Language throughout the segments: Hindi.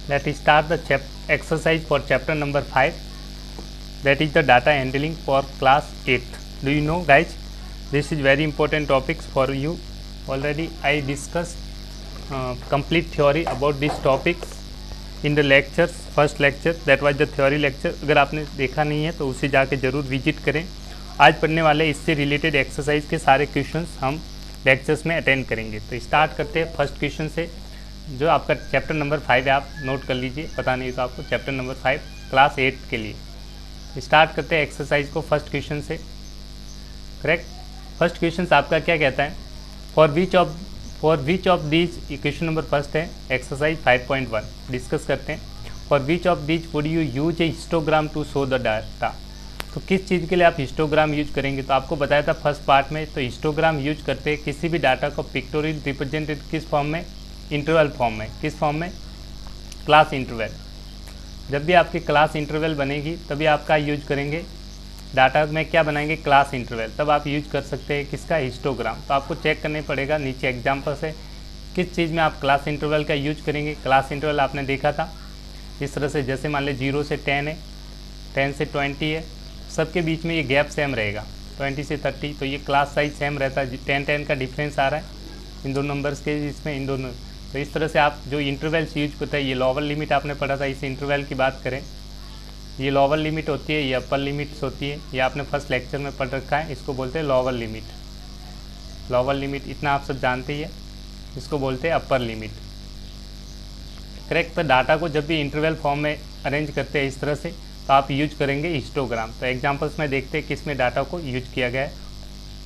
Let's start the exercise for chapter number 5, that is the data handling for class 8th. Do you know guys, this is very important topics for you. Already I discussed complete theory about these topics in the lectures, first lecture, that was the theory lecture. अगर आपने देखा नहीं है तो उसे जाके ज़रूर विजिट करें. आज पढ़ने वाले इससे रिलेटेड एक्सरसाइज के सारे क्वेश्चंस हम लेक्चर्स में अटेंड करेंगे. तो स्टार्ट करते हैं फर्स्ट क्वेश्चन से, जो आपका चैप्टर नंबर 5 है. आप नोट कर लीजिए, पता नहीं तो आपको चैप्टर नंबर 5 क्लास 8 के लिए. स्टार्ट करते हैं एक्सरसाइज को फर्स्ट क्वेश्चन से. करेक्ट. फर्स्ट क्वेश्चन आपका क्या कहता है, for which of these, question number first है एक्सरसाइज 5.1. डिस्कस करते हैं. For which of these would you use a histogram to show the data. तो किस चीज़ के लिए आप हिस्टोग्राम यूज करेंगे. तो आपको बताया था फर्स्ट पार्ट में, तो हिस्टोग्राम यूज करते हैं किसी भी डाटा को पिक्टोरियल रिप्रेजेंटेड किस फॉर्म में, इंटरवल फॉर्म में. किस फॉर्म में, क्लास इंटरवल. जब भी आपकी क्लास इंटरवल बनेगी तभी आपका यूज करेंगे. डाटा में क्या बनाएंगे, क्लास इंटरवल, तब आप यूज कर सकते हैं किसका, हिस्टोग्राम. तो आपको चेक करने पड़ेगा नीचे एग्जाम्पल से किस चीज़ में आप क्लास इंटरवल का यूज करेंगे. क्लास इंटरवल आपने देखा था इस तरह से, जैसे मान लें 0 से 10 है, 10 से 20 है, सबके बीच में ये गैप सेम रहेगा. 20 से 30, तो ये क्लास साइज सेम रहता है. 10 का डिफरेंस आ रहा है इन दो नंबर्स के, इसमें इन दोनों. तो इस तरह से आप जो इंटरवल्स यूज करते हैं, ये लोअर लिमिट आपने पढ़ा था. इस इंटरवल की बात करें, ये लोअर लिमिट होती है, ये अपर लिमिट्स होती है. ये आपने फर्स्ट लेक्चर में पढ़ रखा है. इसको बोलते हैं लोअर लिमिट. लोअर लिमिट इतना आप सब जानते ही है. इसको बोलते हैं अपर लिमिट. करेक्ट. तो डाटा को जब भी इंटरवल फॉर्म में अरेंज करते हैं इस तरह से, तो आप यूज करेंगे हिस्टोग्राम. तो एग्जांपल्स में देखते हैं किस में डाटा को यूज किया गया है.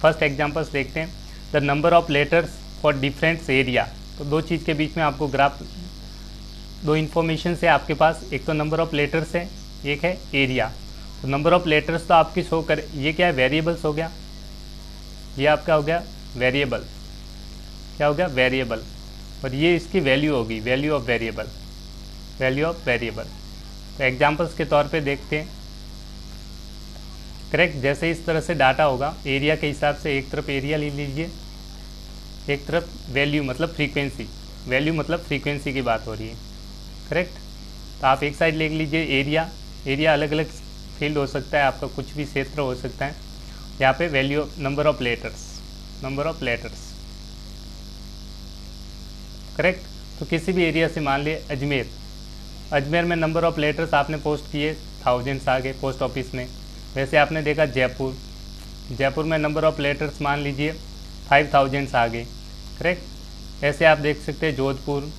फर्स्ट एग्जांपल्स देखते हैं. The number of letters for different area. तो दो चीज़ के बीच में आपको ग्राफ, दो इन्फॉर्मेशन है आपके पास. एक तो नंबर ऑफ लेटर्स है, एक है एरिया. तो नंबर ऑफ लेटर्स तो आपकी शो कर, ये क्या है, वेरिएबल्स हो गया. ये आपका हो गया वेरिएबल. क्या हो गया, वेरिएबल. और ये इसकी वैल्यू होगी, value of variable, value of variable. तो एग्जांपल्स के तौर पे देखते हैं. करेक्ट. जैसे इस तरह से डाटा होगा एरिया के हिसाब से, एक तरफ एरिया ले लीजिए, एक तरफ वैल्यू मतलब फ्रीक्वेंसी. वैल्यू मतलब फ्रीक्वेंसी की बात हो रही है. करेक्ट. तो आप एक साइड ले लीजिए एरिया. एरिया अलग अलग फील्ड हो सकता है, आपका कुछ भी क्षेत्र हो सकता है. यहाँ पे value number of letters, number of letters. Correct. तो किसी भी एरिया से मान लिए अजमेर, अजमेर में नंबर ऑफ लेटर्स आपने पोस्ट किए, थाउजेंड्स आ गए पोस्ट ऑफिस में. वैसे आपने देखा जयपुर, जयपुर में नंबर ऑफ लेटर्स मान लीजिए 5000 आ गए. करेक्ट. ऐसे आप देख सकते हैं जोधपुर,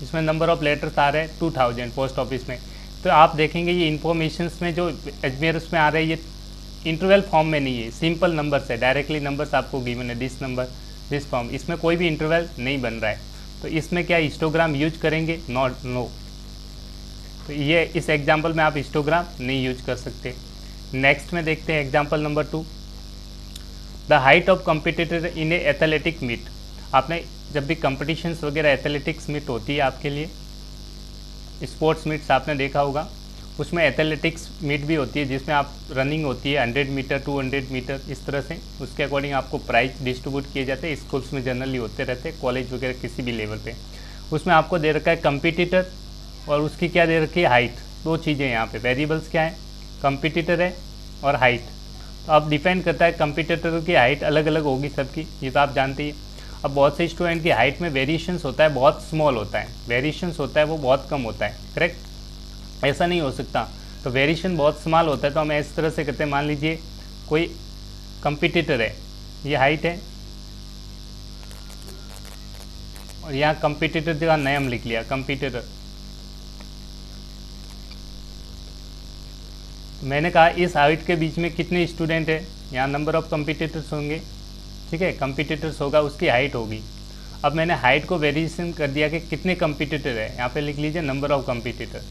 इसमें नंबर ऑफ लेटर्स आ रहे हैं 2000 पोस्ट ऑफिस में. तो आप देखेंगे ये इन्फॉर्मेशंस में जो अजमेर उसमें आ रहे हैं, ये इंटरवल फॉर्म में नहीं है, सिंपल नंबर्स है, डायरेक्टली नंबर्स आपको गिवन है, दिस नंबर दिस फॉर्म. इसमें कोई भी इंटरवल नहीं बन रहा है. तो इसमें क्या हिस्टोग्राम यूज करेंगे, नॉट, नो. तो ये इस एग्जाम्पल में आप हिस्टोग्राम नहीं यूज कर सकते. नेक्स्ट में देखते हैं example number 2. The height of competitor in a athletic meet. आपने जब भी कंपटीशंस वगैरह, एथलेटिक्स मीट होती है आपके लिए, स्पोर्ट्स मीट्स आपने देखा होगा, उसमें एथलेटिक्स मीट भी होती है जिसमें आप रनिंग होती है 100 मीटर 200 मीटर इस तरह से. उसके अकॉर्डिंग आपको प्राइज डिस्ट्रीब्यूट किए जाते हैं. स्कूल्स में जनरली होते रहते हैं, कॉलेज वगैरह किसी भी लेवल पे. उसमें आपको दे रखा है कंपिटिटर और उसकी क्या दे रखी है, हाइट. दो चीज़ें यहाँ पे, वेरिएबल्स क्या है, कंपिटिटर है और हाइट. तो अब डिपेंड करता है, कंपिटिटर की हाइट अलग अलग होगी सबकी, ये तो आप जानते ही. अब बहुत से स्टूडेंट की हाइट में वेरिएशंस होता है, बहुत स्मॉल होता है, वेरिएशंस होता है वो बहुत कम होता है. करेक्ट. ऐसा नहीं हो सकता. तो वेरिएशन बहुत स्मॉल होता है, तो हम इस तरह से करते हैं. मान लीजिए कोई कंपिटिटर है, ये हाइट है, और यहाँ कंपिटिटर का नाम लिख लिया, कंपिटिटर. मैंने कहा इस हाइट के बीच में कितने स्टूडेंट है, यहाँ नंबर ऑफ कंपिटिटर्स होंगे. ठीक है, कंपिटिटर्स होगा, उसकी हाइट होगी. अब मैंने हाइट को वेरिएशन कर दिया कि कितने कंपिटिटर है, यहाँ पे लिख लीजिए नंबर ऑफ कंपिटिटर,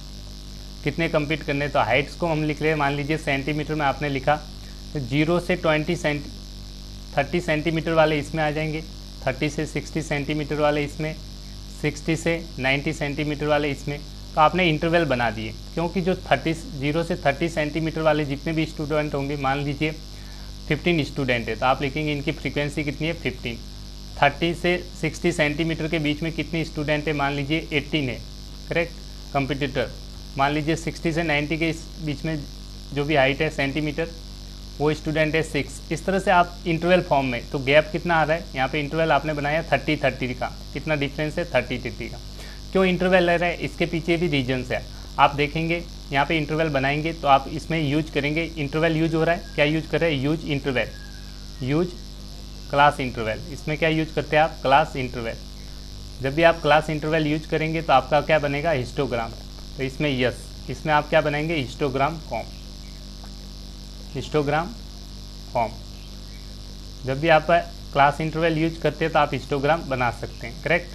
कितने कंपीट करने. तो हाइट्स को हम लिख रहे हैं, मान लीजिए सेंटीमीटर में आपने लिखा, तो 0 से 30 सेंटीमीटर वाले इसमें आ जाएंगे, 30 से 60 सेंटीमीटर वाले इसमें, 60 से 90 सेंटीमीटर वाले इसमें. तो आपने इंटरवल बना दिए, क्योंकि जो 0 से 30 सेंटीमीटर वाले जितने भी स्टूडेंट होंगे, मान लीजिए 15 स्टूडेंट है, तो आप लिखेंगे इनकी फ्रीक्वेंसी कितनी है, 15. 30 से 60 सेंटीमीटर के बीच में कितने स्टूडेंट है, मान लीजिए 18 है, करेक्ट। कंपटीटर मान लीजिए 60 से 90 के इस बीच में जो भी हाइट है सेंटीमीटर, वो स्टूडेंट है 6। इस तरह से आप इंटरवल फॉर्म में, तो गैप कितना आ रहा है यहाँ पे, इंटरवल आपने बनाया 30-30 का, कितना डिफरेंस है 30-30 का। क्यों इंटरवल ले रहा है, इसके पीछे भी रीजन्स है। आप देखेंगे यहाँ पे इंटरवल बनाएंगे तो आप इसमें यूज करेंगे, इंटरवल यूज हो रहा है, क्या यूज कर रहे हैं, use interval, use class interval. इसमें क्या यूज करते हैं आप, क्लास इंटरवल। जब भी आप क्लास इंटरवल यूज करेंगे तो आपका क्या बनेगा, हिस्टोग्राम। तो इसमें यस, इसमें आप क्या बनाएंगे, हिस्टोग्राम फॉर्म, हिस्टोग्राम फॉर्म। जब भी आप क्लास इंटरवल यूज करते हैं तो आप हिस्टोग्राम बना सकते हैं, करेक्ट।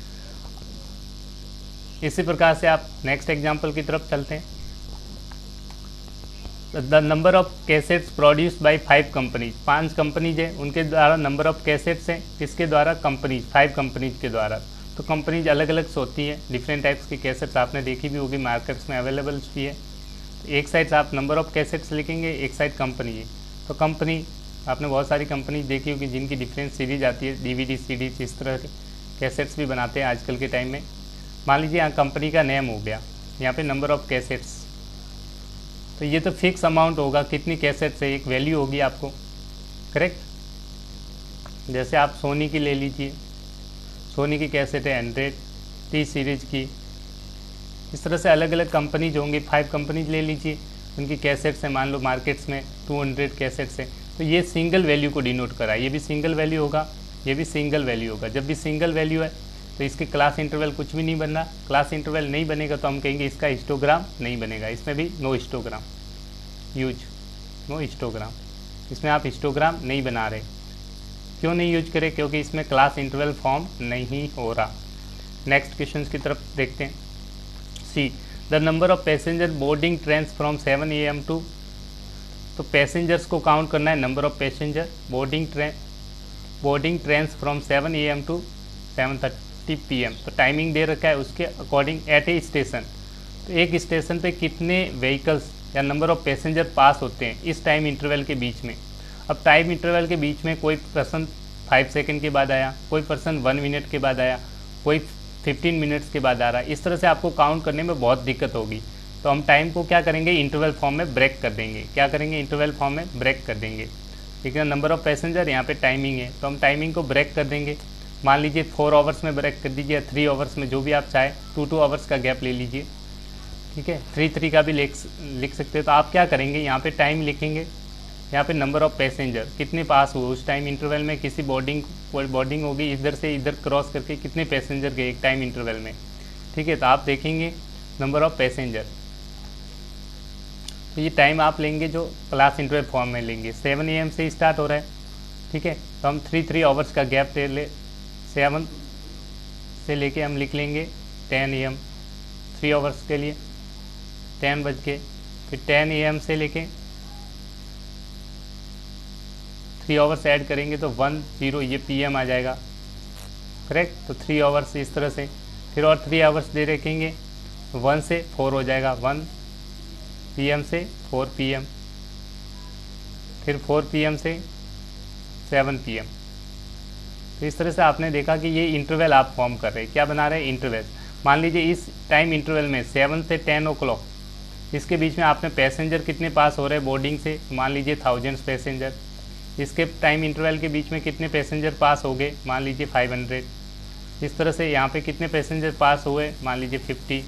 इसी प्रकार से आप नेक्स्ट एग्जांपल की तरफ चलते हैं। The number of cassettes produced by 5 companies, 5 companies है, उनके द्वारा नंबर ऑफ कैसेट्स हैं, किसके द्वारा, कंपनीज, 5 कंपनीज के द्वारा। तो कंपनीज अलग अलग होती है, डिफरेंट टाइप्स की कैसेट्स आपने देखी भी होगी, मार्केट्स में अवेलेबल भी है। एक साइड आप नंबर ऑफ कैसेट्स लिखेंगे, एक साइड कंपनी है। तो कंपनी, आपने बहुत सारी कंपनी देखी होगी जिनकी डिफरेंट सीरीज आती है, DVD सीरीज, इस तरह के कैसेट्स भी बनाते हैं आजकल के टाइम में। मान लीजिए यहाँ कंपनी का नेम हो गया, यहाँ पे नंबर ऑफ कैसेट्स, तो ये तो फिक्स अमाउंट होगा, कितनी कैसेट्स है, एक वैल्यू होगी आपको, करेक्ट। जैसे आप सोनी की ले लीजिए, सोनी की कैसेट है 100, T सीरीज की। इस तरह से अलग अलग कंपनीज होंगी, 5 कंपनीज ले लीजिए, उनकी कैसेट्स हैं, मान लो मार्केट्स में 200 कैसेट्स हैं। तो ये सिंगल वैल्यू को डिनोट करा, ये भी सिंगल वैल्यू होगा, ये भी सिंगल वैल्यू होगा। जब भी सिंगल वैल्यू है तो इसके क्लास इंटरवल कुछ भी नहीं बनना, क्लास इंटरवल नहीं बनेगा तो हम कहेंगे इसका हिस्टोग्राम नहीं बनेगा। इसमें भी no histogram use, no histogram, इसमें आप हिस्टोग्राम नहीं बना रहे। क्यों नहीं यूज करें, क्योंकि इसमें क्लास इंटरवल फॉर्म नहीं हो रहा। नेक्स्ट क्वेश्चन की तरफ देखते हैं। See the number of passenger boarding train from 7 AM to, तो पैसेंजर्स को काउंट करना है, number of passenger boarding train from 7 AM to 7:30 PM। तो टाइमिंग दे रखा है उसके अकॉर्डिंग एट ए स्टेशन, तो एक स्टेशन पे कितने व्हीकल्स या नंबर ऑफ पैसेंजर पास होते हैं इस टाइम इंटरवल के बीच में। अब टाइम इंटरवल के बीच में कोई पर्सन 5 सेकंड के बाद आया, कोई पर्सन 1 मिनट के बाद आया, कोई 15 मिनट्स के बाद आ रहा है। इस तरह से आपको काउंट करने में बहुत दिक्कत होगी। तो हम टाइम को क्या करेंगे, इंटरवल फॉर्म में ब्रेक कर देंगे। क्या करेंगे, इंटरवल फॉर्म में ब्रेक कर देंगे। ठीक है, नंबर ऑफ पैसेंजर, यहाँ पे टाइमिंग है तो हम टाइमिंग को ब्रेक कर देंगे। मान लीजिए 4 आवर्स में ब्रेक कर दीजिए, 3 आवर्स में, जो भी आप चाहे, 2 आवर्स का गैप ले लीजिए। ठीक है, 3 का भी लिख सकते हैं। तो आप क्या करेंगे, यहाँ पे टाइम लिखेंगे, यहाँ पे नंबर ऑफ पैसेंजर कितने पास हुए उस टाइम इंटरवल में, किसी बोर्डिंग होगी इधर से इधर क्रॉस करके कितने पैसेंजर गए एक टाइम इंटरवल में। ठीक है, तो आप देखेंगे नंबर ऑफ पैसेंजर, तो ये टाइम आप लेंगे जो क्लास इंटरवल फॉर्म में लेंगे। 7 AM से स्टार्ट हो रहा है, ठीक है, तो हम 3 आवर्स का गैप ले 7 से लेके हम लिख लेंगे 10 AM, 3 आवर्स के लिए 10 बज के, फिर 10 AM से लेके 3 आवर्स ऐड करेंगे तो 10 ये PM आ जाएगा, करेक्ट। तो 3 आवर्स इस तरह से, फिर और 3 आवर्स दे रखेंगे, 1 से 4 हो जाएगा, 1 PM से 4 PM, फिर 4 PM से 7 PM। तो इस तरह से आपने देखा कि ये इंटरवल आप फॉर्म कर रहे हैं, क्या बना रहे हैं, इंटरवल। मान लीजिए इस टाइम इंटरवल में 7 से 10 o'clock, इसके बीच में आपने पैसेंजर कितने पास हो रहे हैं बोर्डिंग से, मान लीजिए 1000 पैसेंजर। इसके टाइम इंटरवल के बीच में कितने पैसेंजर पास हो गए, मान लीजिए 500। इस तरह से यहाँ पे कितने पैसेंजर पास हुए, मान लीजिए 50।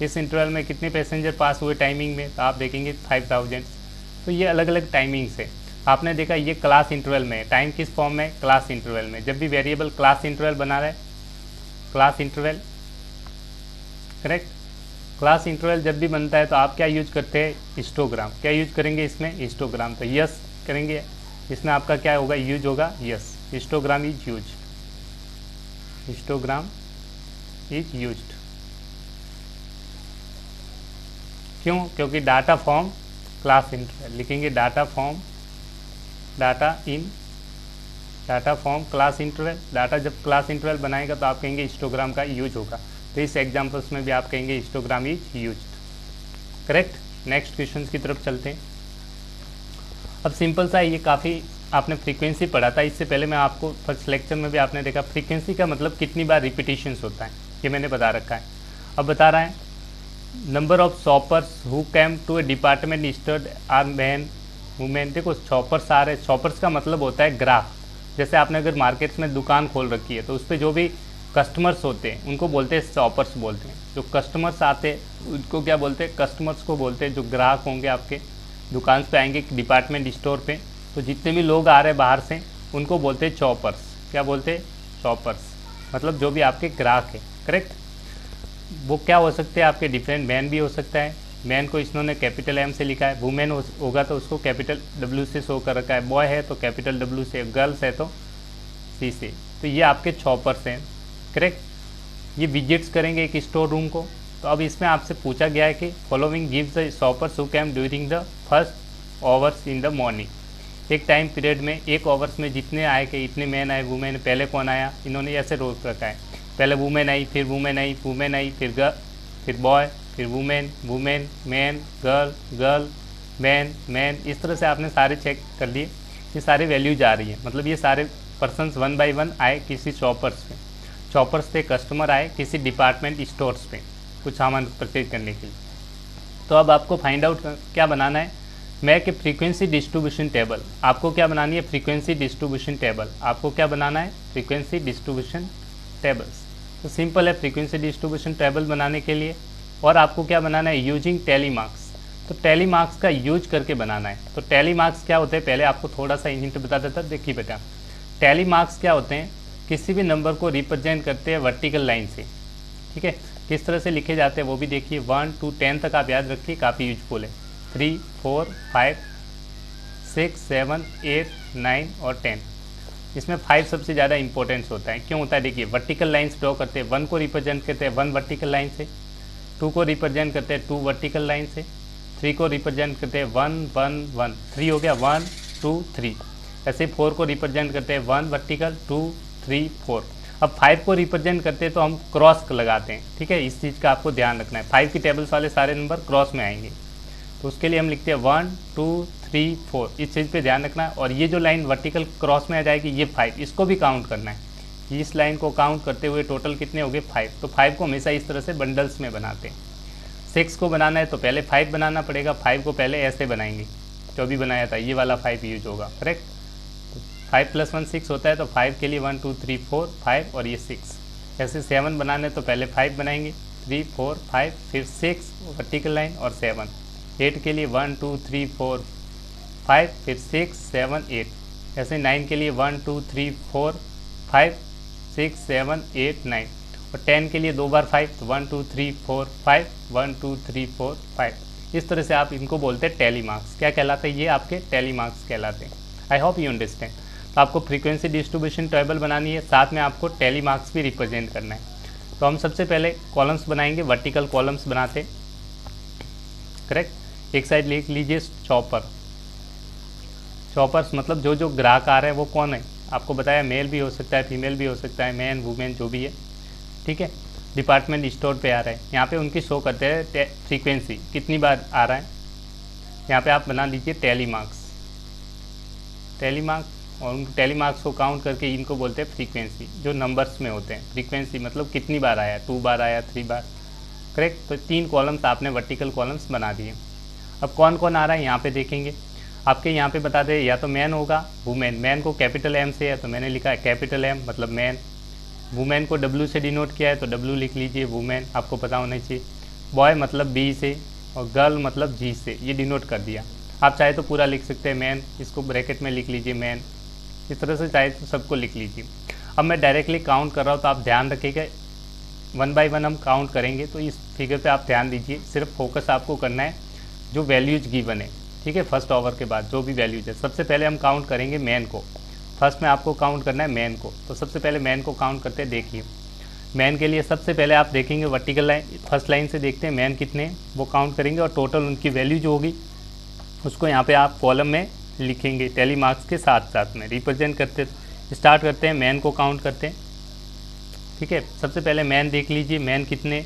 इस इंटरवल में कितने पैसेंजर पास हुए टाइमिंग में, तो आप देखेंगे 5000। तो ये अलग अलग टाइमिंग से आपने देखा, ये क्लास इंटरवल में, टाइम किस फॉर्म में, क्लास इंटरवल में। जब भी वेरिएबल क्लास इंटरवल बना रहा है, class interval, correct. Class interval जब भी बनता है तो आप क्या यूज करते हैं, हिस्टोग्राम। क्या यूज करेंगे इसमें, हिस्टोग्राम। तो यस करेंगे, इसमें आपका क्या होगा, यूज होगा yes, histogram is use, histogram is used. क्यों, क्योंकि डाटा फॉर्म क्लास इंटरवल लिखेंगे, data form, data form class interval. Data जब क्लास इंटरवल बनाएगा तो आप कहेंगे हिस्टोग्राम का यूज होगा। तो इस एग्जाम्पल्स में भी आप कहेंगे histogram is used, correct. Next question की तरफ चलते हैं। अब सिंपल सा है, ये काफ़ी आपने फ्रीक्वेंसी पढ़ा था, इससे पहले मैं आपको फर्स्ट लेक्चर में भी आपने देखा फ्रीक्वेंसी का मतलब कितनी बार रिपीटिशंस होता है, ये मैंने बता रखा है। अब बता रहा है number of shoppers who came to a department store are men women. देखो शॉपर्स आ रहे, शॉपर्स का मतलब होता है ग्राहक। जैसे आपने अगर मार्केट्स में दुकान खोल रखी है तो उस पर जो भी कस्टमर्स होते हैं उनको बोलते हैं शॉपर्स बोलते हैं। जो कस्टमर्स आते हैं उनको क्या बोलते हैं, कस्टमर्स को बोलते हैं। जो ग्राहक होंगे आपके दुकान पे आएंगे डिपार्टमेंट स्टोर पे, तो जितने भी लोग आ रहे हैं बाहर से उनको बोलते हैं शॉपर्स। क्या बोलते हैं, शॉपर्स, मतलब जो भी आपके ग्राहक है। करेक्ट। वो क्या हो सकते हैं आपके डिफरेंट, मैन भी हो सकता है, मैन को इन्होंने कैपिटल एम से लिखा है, वुमेन होगा तो उसको कैपिटल डब्ल्यू से शो कर रखा है, बॉय है तो कैपिटल डब्ल्यू से, गर्ल्स है तो सी से। तो ये आपके शॉपर्स हैं। करेक्ट। ये विजिट्स करेंगे एक स्टोर रूम को। तो अब इसमें आपसे पूछा गया है कि following gives the shoppers who came during the first hours in the morning. एक टाइम पीरियड में एक आवर्स में जितने आए कि इतने मैन आए, वुमेन, पहले कौन आया, इन्होंने ऐसे रोक रखा है। पहले वुमेन आई, फिर वुमेन आई, वुमेन आई, फिर बॉय, फिर women, women, man, girl, girl, man, man. इस तरह से आपने सारे चेक कर लिए, ये सारी वैल्यूज आ रही है। मतलब ये सारे पर्सन्स 1 बाय 1 आए किसी शॉपर्स पे। शॉपर्स पे कस्टमर आए किसी डिपार्टमेंट स्टोर्स पे कुछ सामान परचेज करने के लिए। तो अब आपको फाइंड आउट क्या बनाना है, मैक ए फ्रीक्वेंसी डिस्ट्रीब्यूशन टेबल। आपको क्या बनानी है, फ्रीक्वेंसी डिस्ट्रीब्यूशन टेबल। आपको क्या बनाना है, फ्रीक्वेंसी डिस्ट्रीब्यूशन टेबल्स। तो सिंपल है फ्रीक्वेंसी डिस्ट्रीब्यूशन टेबल बनाने के लिए। और आपको क्या बनाना है, यूजिंग टैली मार्क्स। तो टैली मार्क्स का यूज करके बनाना है। तो टैली मार्क्स क्या होते हैं, पहले आपको थोड़ा सा हिंट बता देता। देखिए बेटा, टैली मार्क्स क्या होते हैं, किसी भी नंबर को रिप्रेजेंट करते हैं वर्टिकल लाइन से। ठीक है, किस तरह से लिखे जाते हैं वो भी देखिए। 1 to 10 तक आप याद रखिए, काफ़ी यूजफुल है। 3, 4, 5, 6, 7, 8, 9 और 10। इसमें 5 सबसे ज़्यादा इंपॉर्टेंस होता है। क्यों होता है, देखिए वर्टिकल लाइन्स ड्रॉ करते हैं। 1 को रिप्रेजेंट करते हैं 1 वर्टिकल लाइन से, 2 को रिप्रेजेंट करते हैं 2 वर्टिकल लाइन से, 3 को रिप्रेजेंट करते हैं 1 1 1, 3 हो गया 1 2 3। ऐसे 4 को रिप्रेजेंट करते हैं 1 वर्टिकल 2 3 4। अब 5 को रिप्रेजेंट करते हैं तो हम क्रॉस लगाते हैं। ठीक है, इस चीज़ का आपको ध्यान रखना है। 5 की टेबल्स वाले सारे नंबर क्रॉस में आएंगे, तो उसके लिए हम लिखते हैं 1 2 3 4। इस चीज़ पे ध्यान रखना है। और ये जो लाइन वर्टिकल क्रॉस में आ जाएगी ये 5, इसको भी काउंट करना है। इस लाइन को काउंट करते हुए टोटल कितने हो गए, 5। तो 5 को हमेशा इस तरह से बंडल्स में बनाते हैं। 6 को बनाना है तो पहले 5 बनाना पड़ेगा। 5 को पहले ऐसे बनाएंगे, जो भी बनाया था ये वाला 5 यूज होगा। करेक्ट। 5 + 1 6 होता है, तो 5 के लिए 1 2 3 4 5 और ये 6। ऐसे 7 बनाने तो पहले 5 बनाएंगे, 3 4 5, फिर 6 वर्टिकल लाइन और 7। 8 के लिए 1 2 3 4 5, फिर 6 7 8। ऐसे 9 के लिए 1 2 3 4 5 6 7 8 9। और 10 के लिए 2 बार 5, तो 1 2 3 4 5 1 2 3 4 5। इस तरह से आप इनको बोलते हैं टैली मार्क्स। क्या कहलाते हैं, ये आपके टैली मार्क्स कहलाते हैं। आई होप यू अंडरस्टैंड। तो आपको फ्रीक्वेंसी डिस्ट्रीब्यूशन टेबल बनानी है, साथ में आपको टैली मार्क्स भी रिप्रेजेंट करना है। तो हम सबसे पहले कॉलम्स बनाएंगे, वर्टिकल कॉलम्स बनाते। करेक्ट। एक साइड लिख लीजिए शॉपर। शॉपर्स मतलब जो जो ग्राहक आ रहे हैं वो कौन है, आपको बताया मेल भी हो सकता है, फीमेल भी हो सकता है, मैन वुमेन जो भी है। ठीक है, डिपार्टमेंट स्टोर पे आ रहे हैं, यहाँ पे उनकी शो करते हैं फ्रीक्वेंसी कितनी बार आ रहा है। यहाँ पे आप बना लीजिए टैली मार्क्स। टैली मार्क्स, और उन टैली मार्क्स को काउंट करके इनको बोलते हैं फ्रीक्वेंसी, जो नंबर्स में होते हैं। फ्रीक्वेंसी मतलब कितनी बार आया, 2 बार आया, 3 बार। करेक्ट। तो 3 कॉलम्स आपने वर्टिकल कॉलम्स बना दिए। अब कौन कौन आ रहा है यहाँ पे देखेंगे। आपके यहाँ पे बता दें, या तो मैन होगा, वुमेन। मैन को कैपिटल एम से है तो मैंने लिखा है कैपिटल एम मतलब मैन। वुमेन को डब्ल्यू से डिनोट किया है तो डब्ल्यू लिख लीजिए, वुमेन, आपको पता होना चाहिए। बॉय मतलब बी से, और गर्ल मतलब जी से, ये डिनोट कर दिया। आप चाहे तो पूरा लिख सकते हैं मैन, इसको ब्रैकेट में लिख लीजिए मैन। इस तरह से चाहे तो सबको लिख लीजिए। अब मैं डायरेक्टली काउंट कर रहा हूँ तो आप ध्यान रखिएगा, 1 बाय 1 हम काउंट करेंगे, तो इस फिगर पे आप ध्यान दीजिए। सिर्फ फोकस आपको करना है जो वैल्यूज गिवन है। ठीक है, फर्स्ट आवर के बाद जो भी वैल्यूज है, सबसे पहले हम काउंट करेंगे मैन को। फर्स्ट में आपको काउंट करना है मैन को, तो सबसे पहले मैन को काउंट करते हैं। देखिए मैन के लिए सबसे पहले आप देखेंगे वर्टिकल लाइन, फर्स्ट लाइन से देखते हैं मैन कितने, वो काउंट करेंगे और टोटल उनकी वैल्यू जो होगी उसको यहाँ पे आप कॉलम में लिखेंगे टैली मार्क्स के साथ साथ में रिप्रेजेंट करते। स्टार्ट करते हैं, मैन को काउंट करते हैं। ठीक है, सबसे पहले मैन देख लीजिए, मैन कितने।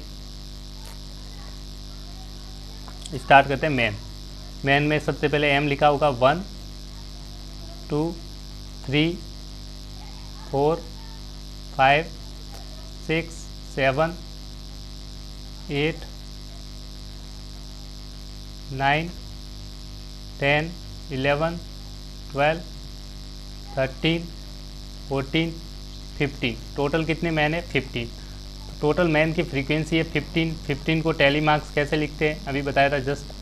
स्टार्ट करते हैं मैन। मैन में सबसे पहले एम लिखा होगा 1 2 3 4 5 6 7 8 9 10 11 12 13 14 15। टोटल कितने मैन है? 15। टोटल मैन की फ्रीक्वेंसी है 15। 15 को टैली मार्क्स कैसे लिखते हैं अभी बताया था जस्ट।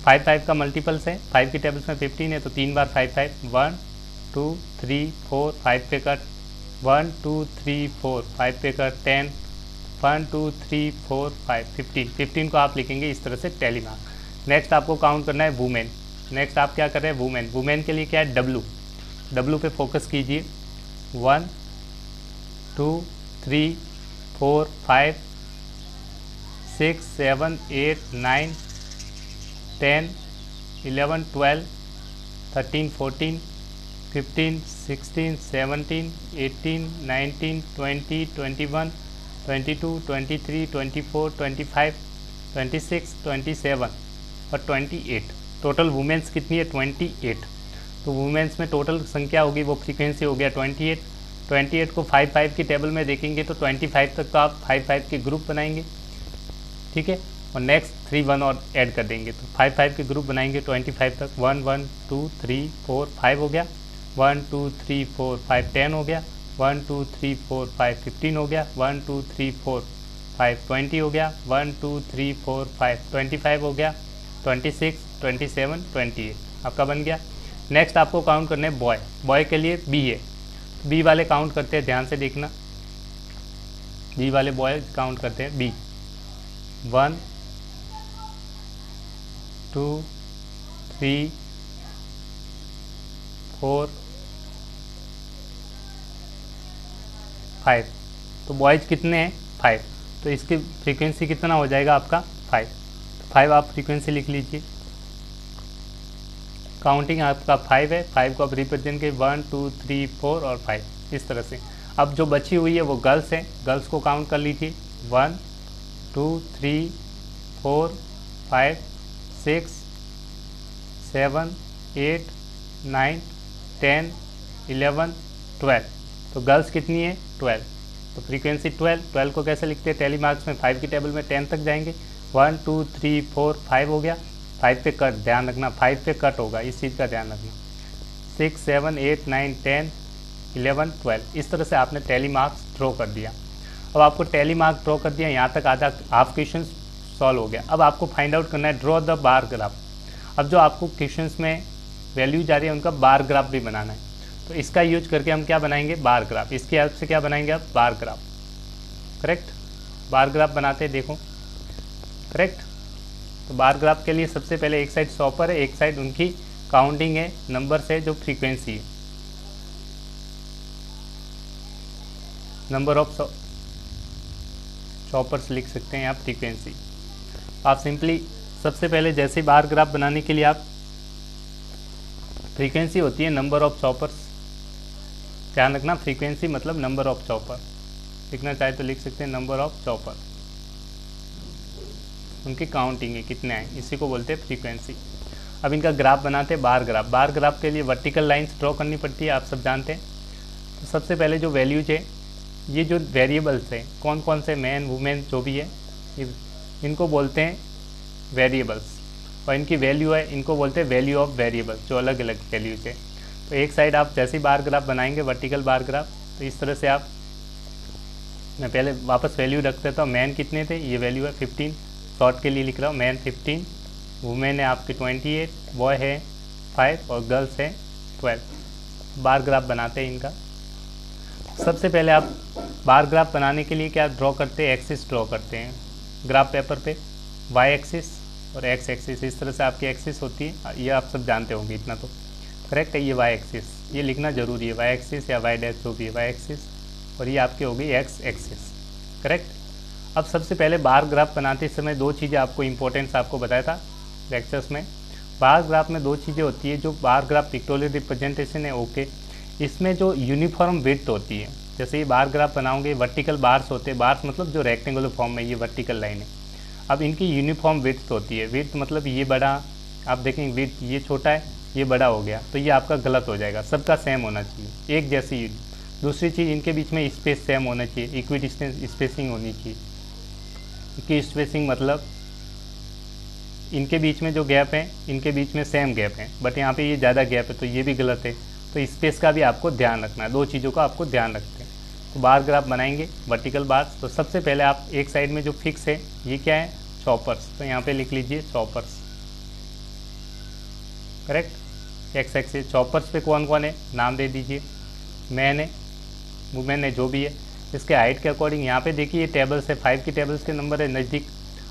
5 5 का मल्टीपल्स है, 5 की टेबल्स में 15 है तो 3 बार 5 5 1 2 3 4 5 पे कट 1 2 3 4 5 पे कट 10 1 2 3 4 5 15। 15 को आप लिखेंगे इस तरह से टैली मार्क। नेक्स्ट आपको काउंट करना है वुमेन। नेक्स्ट आप क्या कर रहे हैं? वुमेन। वुमेन के लिए क्या है? डब्लू। डब्लू पे फोकस कीजिए। 1 2 3 4 5 6 7 8 9 10 11 12 13 14 15 16 17 18 19 20 21 22 23 24 25 26 27 और 28। टोटल वुमेन्स कितनी है? 28। तो वुमेन्स में टोटल संख्या होगी वो फ्रीक्वेंसी हो गया 28। 28 को 5 5 की टेबल में देखेंगे तो 25 तक तो आप 5 5 के ग्रुप बनाएंगे, ठीक है। और नेक्स्ट 3 1 और ऐड कर देंगे तो 5 5 के ग्रुप बनाएंगे 25 तक। 1 1 2 3 4 5 हो गया। 1 2 3 4 5 10 हो गया। 1 2 3 4 5 15 हो गया। 1 2 3 4 5 20 हो गया। 1 2 3 4 5 25 हो गया। 26 27 28 आपका बन गया। नेक्स्ट आपको काउंट करना है बॉय। बॉय के लिए बी है, बी वाले काउंट करते हैं, ध्यान से देखना। बी वाले बॉय काउंट करते हैं। बी 1 2 3 4 5। तो बॉयज कितने हैं? 5। तो इसकी फ्रीक्वेंसी कितना हो जाएगा आपका? 5। तो 5 आप फ्रीक्वेंसी लिख लीजिए। काउंटिंग आपका 5 है। 5 को आप रिप्रेजेंट के 1 2 3 4 और 5 इस तरह से। अब जो बची हुई है वो गर्ल्स है, गर्ल्स को काउंट कर लीजिए। 1 2 3 4 5 6 7 8 9 10 11 12। तो गर्ल्स कितनी है? 12। तो फ्रीक्वेंसी 12 को कैसे लिखते हैं? टैली मार्क्स में 5 की टेबल में 10 तक जाएंगे। 1 2 3 4 5 हो गया। 5 पे कट, ध्यान रखना 5 पे कट होगा, इस चीज़ का ध्यान रखना। 6 7 8 9 10 11 12 इस तरह से आपने टैली मार्क्स ड्रॉ कर दिया। अब आपको टैली मार्क ड्रॉ कर दिया, यहाँ तक आधा हाफ क्वेश्चन सॉल्व हो गया। अब आपको फाइंड आउट करना है ड्रॉ द बार ग्राफ। अब जो आपको क्वेश्चंस में वैल्यूज आ रही है उनका बार ग्राफ भी बनाना है, तो इसका यूज करके हम क्या बनाएंगे? Bar graph. इसकी हेल्प से क्या बनाएंगे आप? Bar graph. Correct, bar graph बनाते हैं, देखो करेक्ट। तो बार ग्राफ के लिए सबसे पहले एक साइड शॉपर है, एक साइड उनकी काउंटिंग है, नंबर्स है, जो फ्रीक्वेंसी है, नंबर ऑफ शॉपर्स लिख सकते हैं आप, फ्रीक्वेंसी। आप सिंपली सबसे पहले जैसे बार ग्राफ बनाने के लिए आप फ्रीक्वेंसी होती है नंबर ऑफ चॉपर्स, ध्यान रखना फ्रीक्वेंसी मतलब नंबर ऑफ चॉपर। लिखना चाहे तो लिख सकते हैं नंबर ऑफ चॉपर, उनकी काउंटिंग है कितने हैं, इसी को बोलते हैं फ्रीक्वेंसी। अब इनका ग्राफ बनाते हैं बार ग्राफ। बार ग्राफ के लिए वर्टिकल लाइंस ड्रॉ करनी पड़ती है, आप सब जानते हैं। तो सबसे पहले जो वैल्यूज है, ये जो वेरिएबल्स हैं, कौन कौन से मैन वुमेन जो भी है, इनको बोलते हैं वेरिएबल्स, और इनकी वैल्यू है, इनको बोलते हैं वैल्यू ऑफ वेरिएबल्स, जो अलग अलग वैल्यूज है। तो एक साइड आप जैसे ही बार ग्राफ बनाएंगे वर्टिकल बार ग्राफ, तो इस तरह से आप, मैं पहले वापस वैल्यू रख देता हूँ। मैन कितने थे, ये वैल्यू है 15, शॉर्ट के लिए लिख रहा हूँ, मैन 15, वुमेन है आपकी 28, बॉय है 5 और गर्ल्स है 12। बार ग्राफ बनाते हैं इनका। सबसे पहले आप बार ग्राफ बनाने के लिए क्या ड्रॉ करते हैं? एक्सिस ड्रॉ करते हैं ग्राफ पेपर पे, वाई एक्सिस और एक्स एक्सिस, इस तरह से आपकी एक्सिस होती है, ये आप सब जानते होंगे, इतना तो करेक्ट है। ये वाई एक्सिस, ये लिखना जरूरी है, वाई एक्सिस या वाई डैश जो भी है, वाई एक्सिस, और ये आपकी हो गई एक्स एक्सिस, करेक्ट। अब सबसे पहले बार ग्राफ बनाते समय दो चीज़ें आपको इंपॉर्टेंस आपको बताया था लेक्चर्स में। बार ग्राफ में दो चीज़ें होती है, जो बार ग्राफ पिक्टोरियल रिप्रेजेंटेशन है, ओके, इसमें जो यूनिफॉर्म विड्थ होती है, जैसे ये बार ग्राफ बनाओगे, वर्टिकल बार्स होते हैं, बार्स मतलब जो रेक्टेंगुलर फॉर्म में ये वर्टिकल लाइन है। अब इनकी यूनिफॉर्म विड्थ होती है, विड्थ मतलब ये बड़ा, आप देखेंगे विड्थ ये छोटा है, ये बड़ा हो गया, तो ये आपका गलत हो जाएगा। सबका सेम होना चाहिए, एक जैसी। दूसरी चीज़, इनके बीच में स्पेस सेम होना चाहिए, इक्वी डिस्टेंस स्पेसिंग होनी चाहिए। इक्वी स्पेसिंग मतलब इनके बीच में जो गैप है, इनके बीच में सेम गैप है, बट यहाँ पे ये ज़्यादा गैप है, तो ये भी गलत है। तो स्पेस का भी आपको ध्यान रखना है, दो चीज़ों का आपको ध्यान रखते हैं। तो बार ग्राफ बनाएंगे, वर्टिकल बार। तो सबसे पहले आप एक साइड में जो फिक्स है, ये क्या है, चॉपर्स। तो यहाँ पे लिख लीजिए choppers, correct. X axis choppers पे कौन कौन है, नाम दे दीजिए। मैन है, वुमेन है, जो भी है। इसके हाइट के अकॉर्डिंग यहाँ पे देखिए, ये टेबल्स है, 5 की टेबल्स के नंबर है नज़दीक।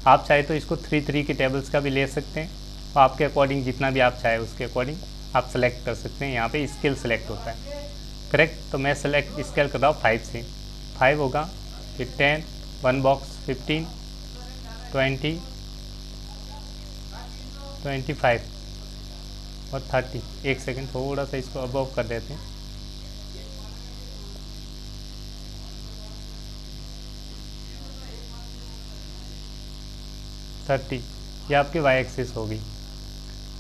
आप चाहे तो इसको 3 की टेबल्स का भी ले सकते हैं, तो आपके अकॉर्डिंग जितना भी आप चाहे उसके अकॉर्डिंग आप सेलेक्ट कर सकते हैं। यहाँ पे स्केल सेलेक्ट होता है, करेक्ट। तो मैं सेलेक्ट स्केल कर रहा हूँ 5 से। 5 होगा, फिर 10, 1 बॉक्स, 15, 20, 25 और 30। एक सेकेंड, थोड़ा सा इसको अबव कर देते हैं। ये आपकी वाई एक्सिस होगी,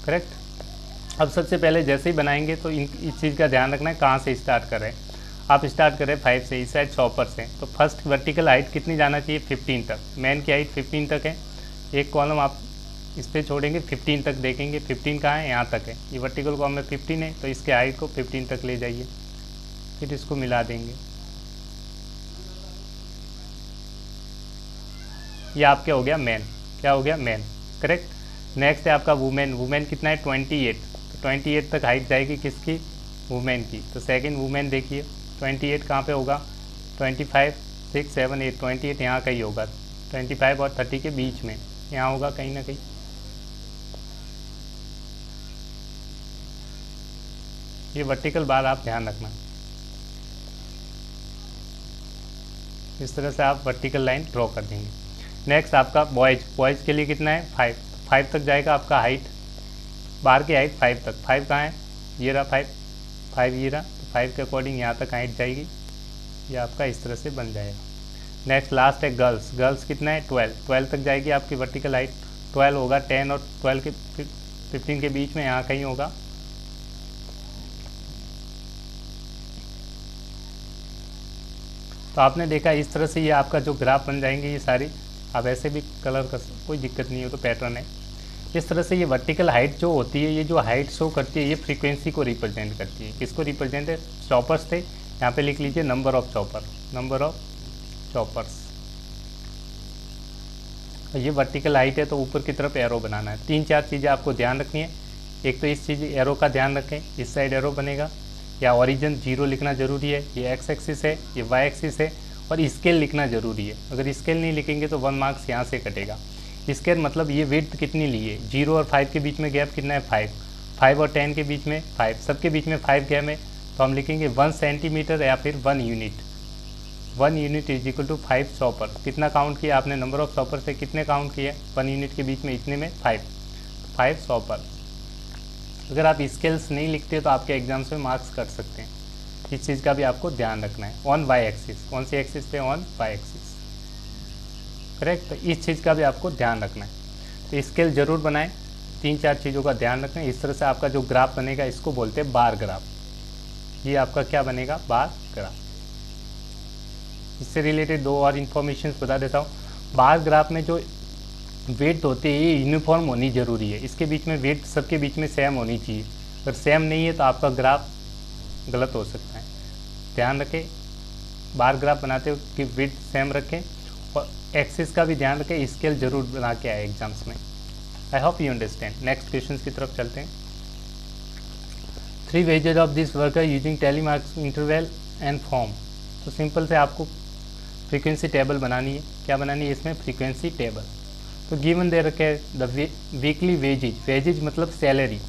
करेक्ट। अब सबसे पहले जैसे ही बनाएंगे तो इस चीज़ का ध्यान रखना है कहाँ से स्टार्ट कर रहे हैं। आप स्टार्ट करें 5 से, इस साइड चॉपर से। तो फर्स्ट वर्टिकल हाइट कितनी जाना चाहिए, 15 तक। मैन की हाइट 15 तक है। एक कॉलम आप इस पर छोड़ेंगे, 15 तक देखेंगे। 15 कहाँ है, यहाँ तक है। ये वर्टिकल कॉलम में 15 है, तो इसके हाइट को 15 तक ले जाइए, फिर इसको मिला देंगे। ये आपके हो गया मैन। क्या हो गया, मैन, करेक्ट। नेक्स्ट है आपका वुमेन। वुमेन कितना है, 28। तो 28 तक हाइट जाएगी किसकी, वुमेन की। तो सेकंड वुमेन देखिए, 28 कहाँ पे होगा, 25, 6, 7, 8। 28 यहाँ कहीं होगा, 25 और 30 के बीच में यहाँ होगा कहीं ना कहीं। ये वर्टिकल बार आप ध्यान रखना, इस तरह से आप वर्टिकल लाइन ड्रॉ कर देंगे। नेक्स्ट आपका बॉयज़ के लिए कितना है, 5 तक जाएगा आपका हाइट, बार की हाइट 5 तक। 5 कहाँ है, ये रहा 5 ये रहा। तो 5 के अकॉर्डिंग यहाँ तक हाइट जाएगी, ये आपका इस तरह से बन जाएगा। नेक्स्ट लास्ट है गर्ल्स कितना है, 12 तक जाएगी आपकी वर्टिकल हाइट। 12 होगा, 10 और 12 के 15 के बीच में यहाँ कहीं होगा। तो आपने देखा इस तरह से ये आपका जो ग्राफ बन जाएंगे, ये सारी आप ऐसे भी कलर कर, कोई दिक्कत नहीं हो, तो पैटर्न है इस तरह से। ये वर्टिकल हाइट जो होती है, ये जो हाइट शो करती है, ये फ्रीक्वेंसी को रिप्रेजेंट करती है। किसको रिप्रेजेंट है, चॉपर्स थे, यहाँ पे लिख लीजिए नंबर ऑफ चॉपर्स। ये वर्टिकल हाइट है, तो ऊपर की तरफ एरो बनाना है। 3-4 चीज़ें आपको ध्यान रखनी है। एक तो इस चीज़ एरो का ध्यान रखें, इस साइड एरो बनेगा, या ओरिजिन 0 लिखना ज़रूरी है। ये एक्स एक्सिस है, ये वाई एक्सिस है, और स्केल लिखना ज़रूरी है। अगर स्केल नहीं लिखेंगे तो 1 मार्क्स यहाँ से कटेगा। स्केल मतलब ये विड्थ कितनी ली है, 0 और 5 के बीच में गैप कितना है, 5 और 10 के बीच में 5, सबके बीच में 5 गैप है। तो हम लिखेंगे 1 सेंटीमीटर या फिर 1 unit. 1 unit is equal to 5 shopper. कितना काउंट किया आपने, नंबर ऑफ चॉपर से कितने काउंट किए, 1 यूनिट के बीच में इतने में 5 चॉपर। अगर आप स्केल्स नहीं लिखते तो आपके एग्जाम्स में मार्क्स कट सकते हैं। इस चीज़ का भी आपको ध्यान रखना है। ऑन वाई एक्सिस, कौन सी एक्सिस पे, ऑन वाई एक्सिस, करेक्ट। तो इस चीज़ का भी आपको ध्यान रखना है। तो स्केल जरूर बनाएं, 3-4 चीज़ों का ध्यान रखें। इस तरह से आपका जो ग्राफ बनेगा, इसको बोलते हैं बार ग्राफ। ये आपका क्या बनेगा, बार ग्राफ। इससे रिलेटेड 2 और इन्फॉर्मेशन बता देता हूँ। बार ग्राफ में जो वेट होती है, ये यूनिफॉर्म होनी ज़रूरी है। इसके बीच में वेट सबके बीच में सेम होनी चाहिए। अगर सेम नहीं है तो आपका ग्राफ गलत हो सकता है। ध्यान रखें, बार ग्राफ बनाते हो कि वेट सेम रखें, और एक्सिस का भी ध्यान रखें। स्केल जरूर बना के आए एग्जाम्स में। I hope you understand. Next question की तरफ चलते हैं। 3 wages of this worker using tally mark interval and form. तो सिंपल से आपको फ्रीक्वेंसी टेबल बनानी है। क्या बनानी है इसमें, फ्रीक्वेंसी टेबल। तो गिवन दे रखे द वीकली वेजेज मतलब सैलरी।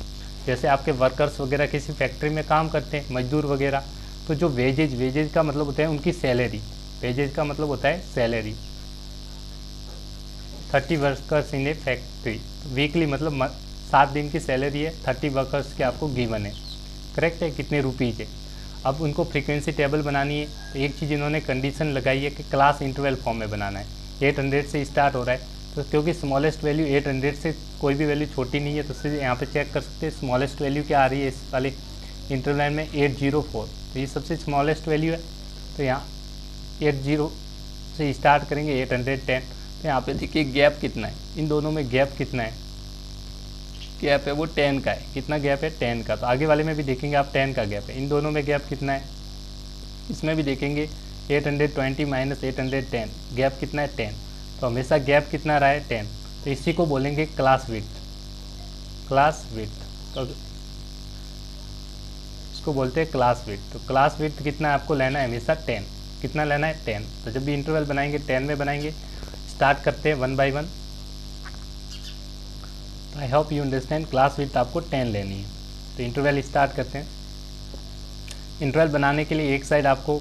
जैसे आपके वर्कर्स वगैरह किसी फैक्ट्री में काम करते हैं, मजदूर वगैरह, तो जो वेजेज का मतलब होता है उनकी सैलरी। वेजेज का मतलब होता है salary. 30 workers in A factory, weekly मतलब 7 दिन की सैलरी है। 30 वर्कर्स के आपको गिवन है, करेक्ट है, कितने रुपीज़ है। अब उनको फ्रीक्वेंसी टेबल बनानी है। तो एक चीज़ इन्होंने कंडीशन लगाई है कि क्लास इंटरवल फॉर्म में बनाना है। 800 से स्टार्ट हो रहा है, तो क्योंकि स्मॉलेस्ट वैल्यू 800 से कोई भी वैल्यू छोटी नहीं है, तो इसलिए यहाँ पे चेक कर सकते हैं स्मॉलेस्ट वैल्यू क्या आ रही है इस वाले इंटरवल में 804, तो ये सबसे स्मॉलेस्ट वैल्यू है। तो यहाँ 80 से स्टार्ट करेंगे 810, तो यहाँ पे देखिए गैप कितना है, इन दोनों में गैप कितना है, गैप है वो 10 का है। कितना गैप है? 10 का। तो आगे वाले में भी देखेंगे आप 10 का गैप है। इन दोनों में गैप कितना है? इसमें भी देखेंगे 820 माइनस 810, गैप कितना है? 10। तो हमेशा गैप कितना रहा है? 10। तो इसी को बोलेंगे क्लास विड्थ, क्लास विड्थ। तो इसको बोलते हैं क्लास विड्थ। तो क्लास विड्थ कितना आपको लेना है? हमेशा 10। कितना लेना है? 10। तो जब भी इंटरवल बनाएंगे 10 में बनाएंगे। स्टार्ट करते हैं 1 by 1। I hope you understand, class width आपको 10 लेनी है। तो इंटरवल स्टार्ट करते हैं। इंटरवल बनाने के लिए एक साइड आपको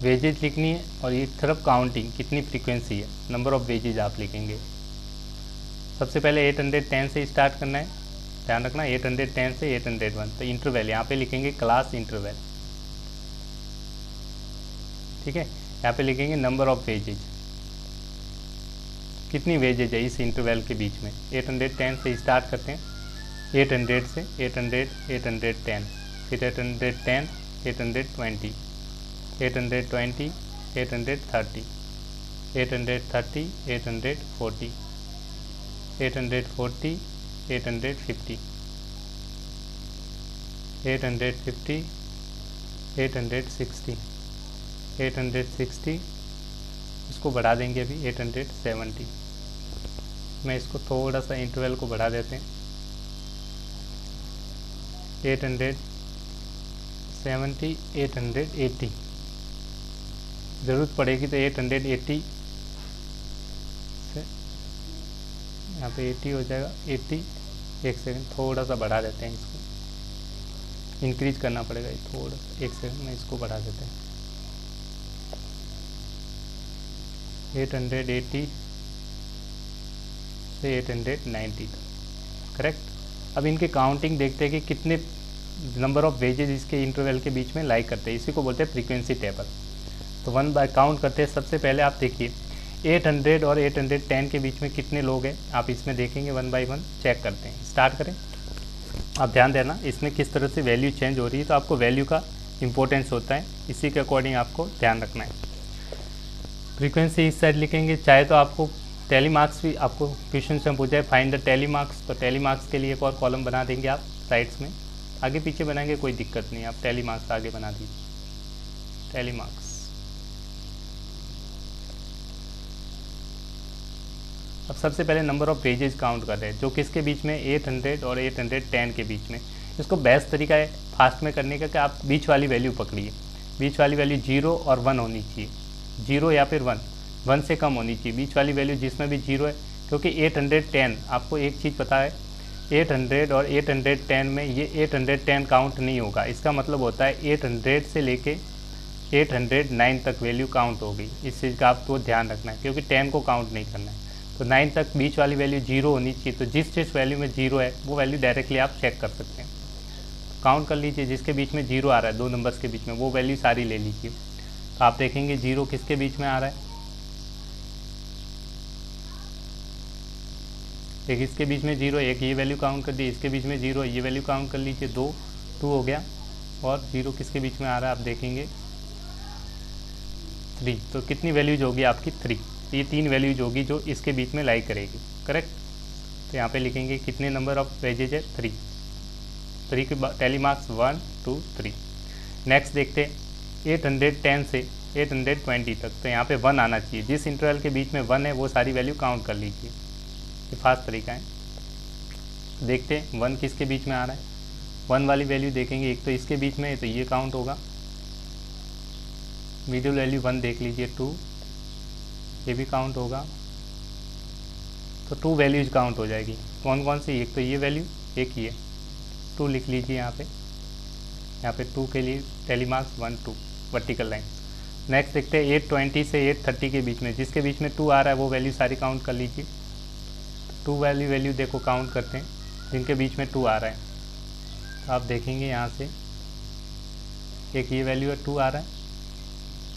वेजेज लिखनी है और एक तरफ काउंटिंग, कितनी फ्रीक्वेंसी है, नंबर ऑफ वेजेज आप लिखेंगे। सबसे पहले 810 से स्टार्ट करना है, ध्यान रखना 810 से 801। तो इंटरवल यहाँ पे लिखेंगे क्लास इंटरवल, ठीक है। यहाँ पे लिखेंगे नंबर ऑफ वेजेज, कितनी वेजेज है इस इंटरवल के बीच में। 810 से स्टार्ट करते हैं, 800 से 800, 810, फिर 810, 820, 820, 830, 830, 840, 840, 850, 850, 860, 860, इसको बढ़ा देंगे अभी 870। मैं इसको थोड़ा सा इंटरवल को बढ़ा देते हैं, 870, 880, ज़रूरत पड़ेगी तो 880 से यहाँ पे 80 हो जाएगा, 80। एक सेकंड थोड़ा सा बढ़ा देते हैं, इसको इंक्रीज करना पड़ेगा थोड़ा सा। एक सेकंड में इसको बढ़ा देते हैं, 880 से 890 तक, करेक्ट। अब इनके काउंटिंग देखते हैं कि कितने नंबर ऑफ वेजेज इसके इंटरवल के बीच में लाई करते हैं। इसी को बोलते हैं फ्रीक्वेंसी टेबल। तो 1 बाय काउंट करते हैं। सबसे पहले आप देखिए 800 और 810 के बीच में कितने लोग हैं, आप इसमें देखेंगे 1 बाय 1 चेक करते हैं। स्टार्ट करें। आप ध्यान देना इसमें किस तरह से वैल्यू चेंज हो रही है, तो आपको वैल्यू का इंपॉर्टेंस होता है, इसी के अकॉर्डिंग आपको ध्यान रखना है। फ्रीक्वेंसी इस साइड लिखेंगे, चाहे तो आपको टैली मार्क्स भी आपको क्वेश्चन से पूछा है फाइंड द टैली मार्क्स, तो टैली मार्क्स के लिए एक और कॉलम बना देंगे आप साइड्स में, आगे पीछे बनाएंगे कोई दिक्कत नहीं, आप टैली मार्क्स आगे बना दीजिए, टैली मार्क्स। अब सबसे पहले नंबर ऑफ पेजेस काउंट कर रहे हैं, जो किसके बीच में 800 और 810 के बीच में। इसको बेस्ट तरीका है फास्ट में करने का कि आप बीच वाली वैल्यू पकड़िए, बीच वाली वैल्यू 0 और 1 होनी चाहिए, 0 या फिर 1 से कम होनी चाहिए, बीच वाली वैल्यू जिसमें भी 0 है। क्योंकि 810, आपको एक चीज़ पता है, 800 और 810 में ये 810 काउंट नहीं होगा। इसका मतलब होता है 800 से लेके 809 तक वैल्यू काउंट होगी। इस चीज़ का आपको ध्यान रखना है, क्योंकि 10 को काउंट नहीं करना है। तो 9 तक बीच वाली वैल्यू 0 होनी चाहिए। तो जिस वैल्यू में 0 है वो वैल्यू डायरेक्टली आप चेक कर सकते हैं, काउंट कर लीजिए। जिसके बीच में 0 आ रहा है, 2 नंबर्स के बीच में, वो वैल्यू सारी ले लीजिए। तो आप देखेंगे 0 किसके बीच में आ रहा है, एक इसके बीच में 0, एक ये वैल्यू काउंट कर दी, इसके बीच में 0, ये वैल्यू काउंट कर लीजिए, 2 हो गया। और 0 किसके बीच में आ रहा है, आप देखेंगे 3। तो कितनी वैल्यूज होगी आपकी 3। ये 3 वैल्यूज होगी जो इसके बीच में लाई करेगी, करेक्ट। तो यहाँ पे लिखेंगे कितने नंबर ऑफ वेजेज है, 3 के टैली मार्क्स 1 2 3। नेक्स्ट देखते हैं 810 से 820 तक। तो यहाँ पे 1 आना चाहिए, जिस इंटरवल के बीच में 1 है वो सारी वैल्यू काउंट कर लीजिए, ये फास्ट तरीका है। देखते हैं 1 किसके बीच में आ रहा है, 1 वाली वैल्यू देखेंगे, एक तो इसके बीच में है तो ये काउंट होगा, मिडिल वैल्यू 1 देख लीजिए, 2 ये भी काउंट होगा। तो 2 वैल्यूज काउंट हो जाएगी। कौन कौन सी, एक तो ये वैल्यू, एक ही है, 2 लिख लीजिए यहाँ पे 2 के लिए tally marks 1 2 vertical line. Next देखते हैं 820 से 830 के बीच में, जिसके बीच में 2 आ रहा है वो वैल्यू सारी काउंट कर लीजिए। 2 वैल्यू देखो काउंट करते हैं, जिनके बीच में 2 आ रहा है। तो आप देखेंगे यहाँ से एक ये वैल्यू है, 2 आ रहा है,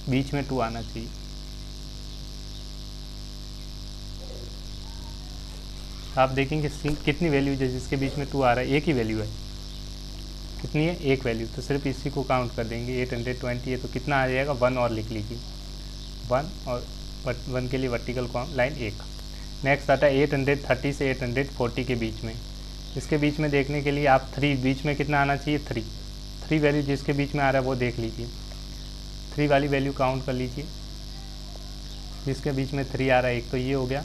बीच में 2 आना चाहिए। आप देखेंगे कितनी वैल्यूज है जिसके बीच में 2 आ रहा है, एक ही वैल्यू है, कितनी है, एक वैल्यू, तो सिर्फ इसी को काउंट कर देंगे। 820 है तो कितना आ जाएगा, 1 और लिख लीजिए, 1 और 1 के लिए वर्टिकल लाइन 1। नेक्स्ट आता है 830 से 840 के बीच में, इसके बीच में देखने के लिए आप 3 बीच में कितना आना चाहिए, 3 वैल्यू जिसके बीच में आ रहा है वो देख लीजिए, 3 वाली वैल्यू काउंट कर लीजिए, जिसके बीच में 3 आ रहा है, एक तो ये हो गया,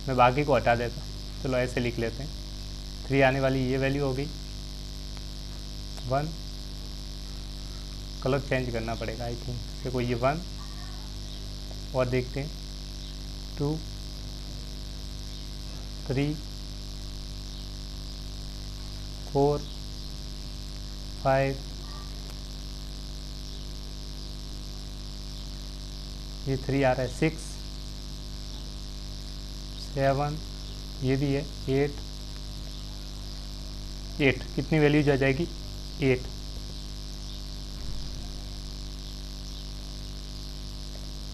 मैं बाकी को हटा देता, चलो ऐसे लिख लेते हैं, 3 आने वाली ये वैल्यू हो गई 1, कलर चेंज करना पड़ेगा आई थिंक, देखो ये 1 और देखते हैं 2 3 4 5, ये 3 आ रहा है 6 7, ये भी है 8, कितनी वैल्यूज आ जाएगी, 8,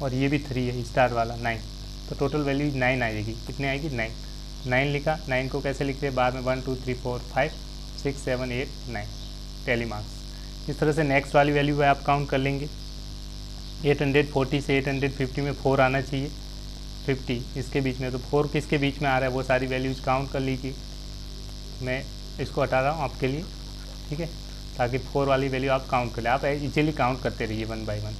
और ये भी 3 है स्टार वाला 9, तो टोटल वैल्यू 9 आएगी, कितनी आएगी 9 लिखा। 9 को कैसे लिखते हैं बाद में, 1 2 3 4 5 6 7 8 9, टैली मार्क्स। इस तरह से नेक्स्ट वाली वैल्यू है आप काउंट कर लेंगे, 840 से 850 में 4 आना चाहिए, 50 इसके बीच में, तो 4 किसके बीच में आ रहा है वो सारी वैल्यूज काउंट कर लीजिए, मैं इसको हटा रहा हूँ आपके लिए, ठीक है, ताकि 4 वाली वैल्यू आप काउंट कर लें, आप इजीली काउंट करते रहिए 1 बाय 1।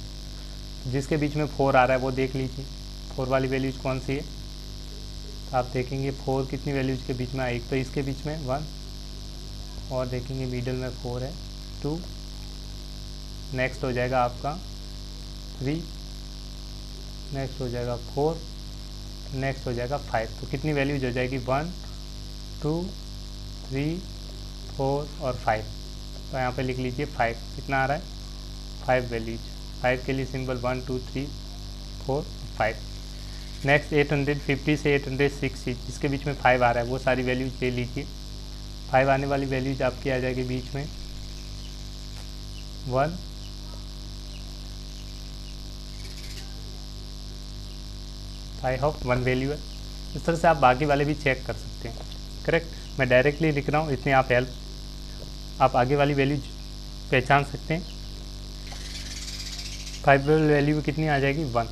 जिसके बीच में 4 आ रहा है वो देख लीजिए, 4 वाली वैल्यूज कौन सी है, तो आप देखेंगे 4 कितनी वैल्यूज के बीच में आई, एक तो इसके बीच में 1, और देखेंगे मिडल में 4 है 2, नेक्स्ट हो जाएगा आपका 3, नेक्स्ट हो जाएगा 4, नेक्स्ट हो जाएगा 5, तो कितनी वैल्यूज हो जाएगी 1 2 3 4 और 5, तो यहाँ पे लिख लीजिए 5, कितना आ रहा है 5 वैल्यूज, 5 के लिए सिंबल 1 2 3 4 5। नेक्स्ट 850 से 860 जिसके बीच में 5 आ रहा है वो सारी वैल्यूज ले लीजिए, 5 आने वाली वैल्यूज आपकी आ जाएगी बीच में 1 आई होप 1 वैल्यू है। इस तरह से आप बाकी वाले भी चेक कर सकते हैं, करेक्ट, मैं डायरेक्टली लिख रहा हूँ, इतनी आप हेल्प, आप आगे वाली वैल्यू पहचान सकते हैं। 5 वैल्यू कितनी आ जाएगी 1,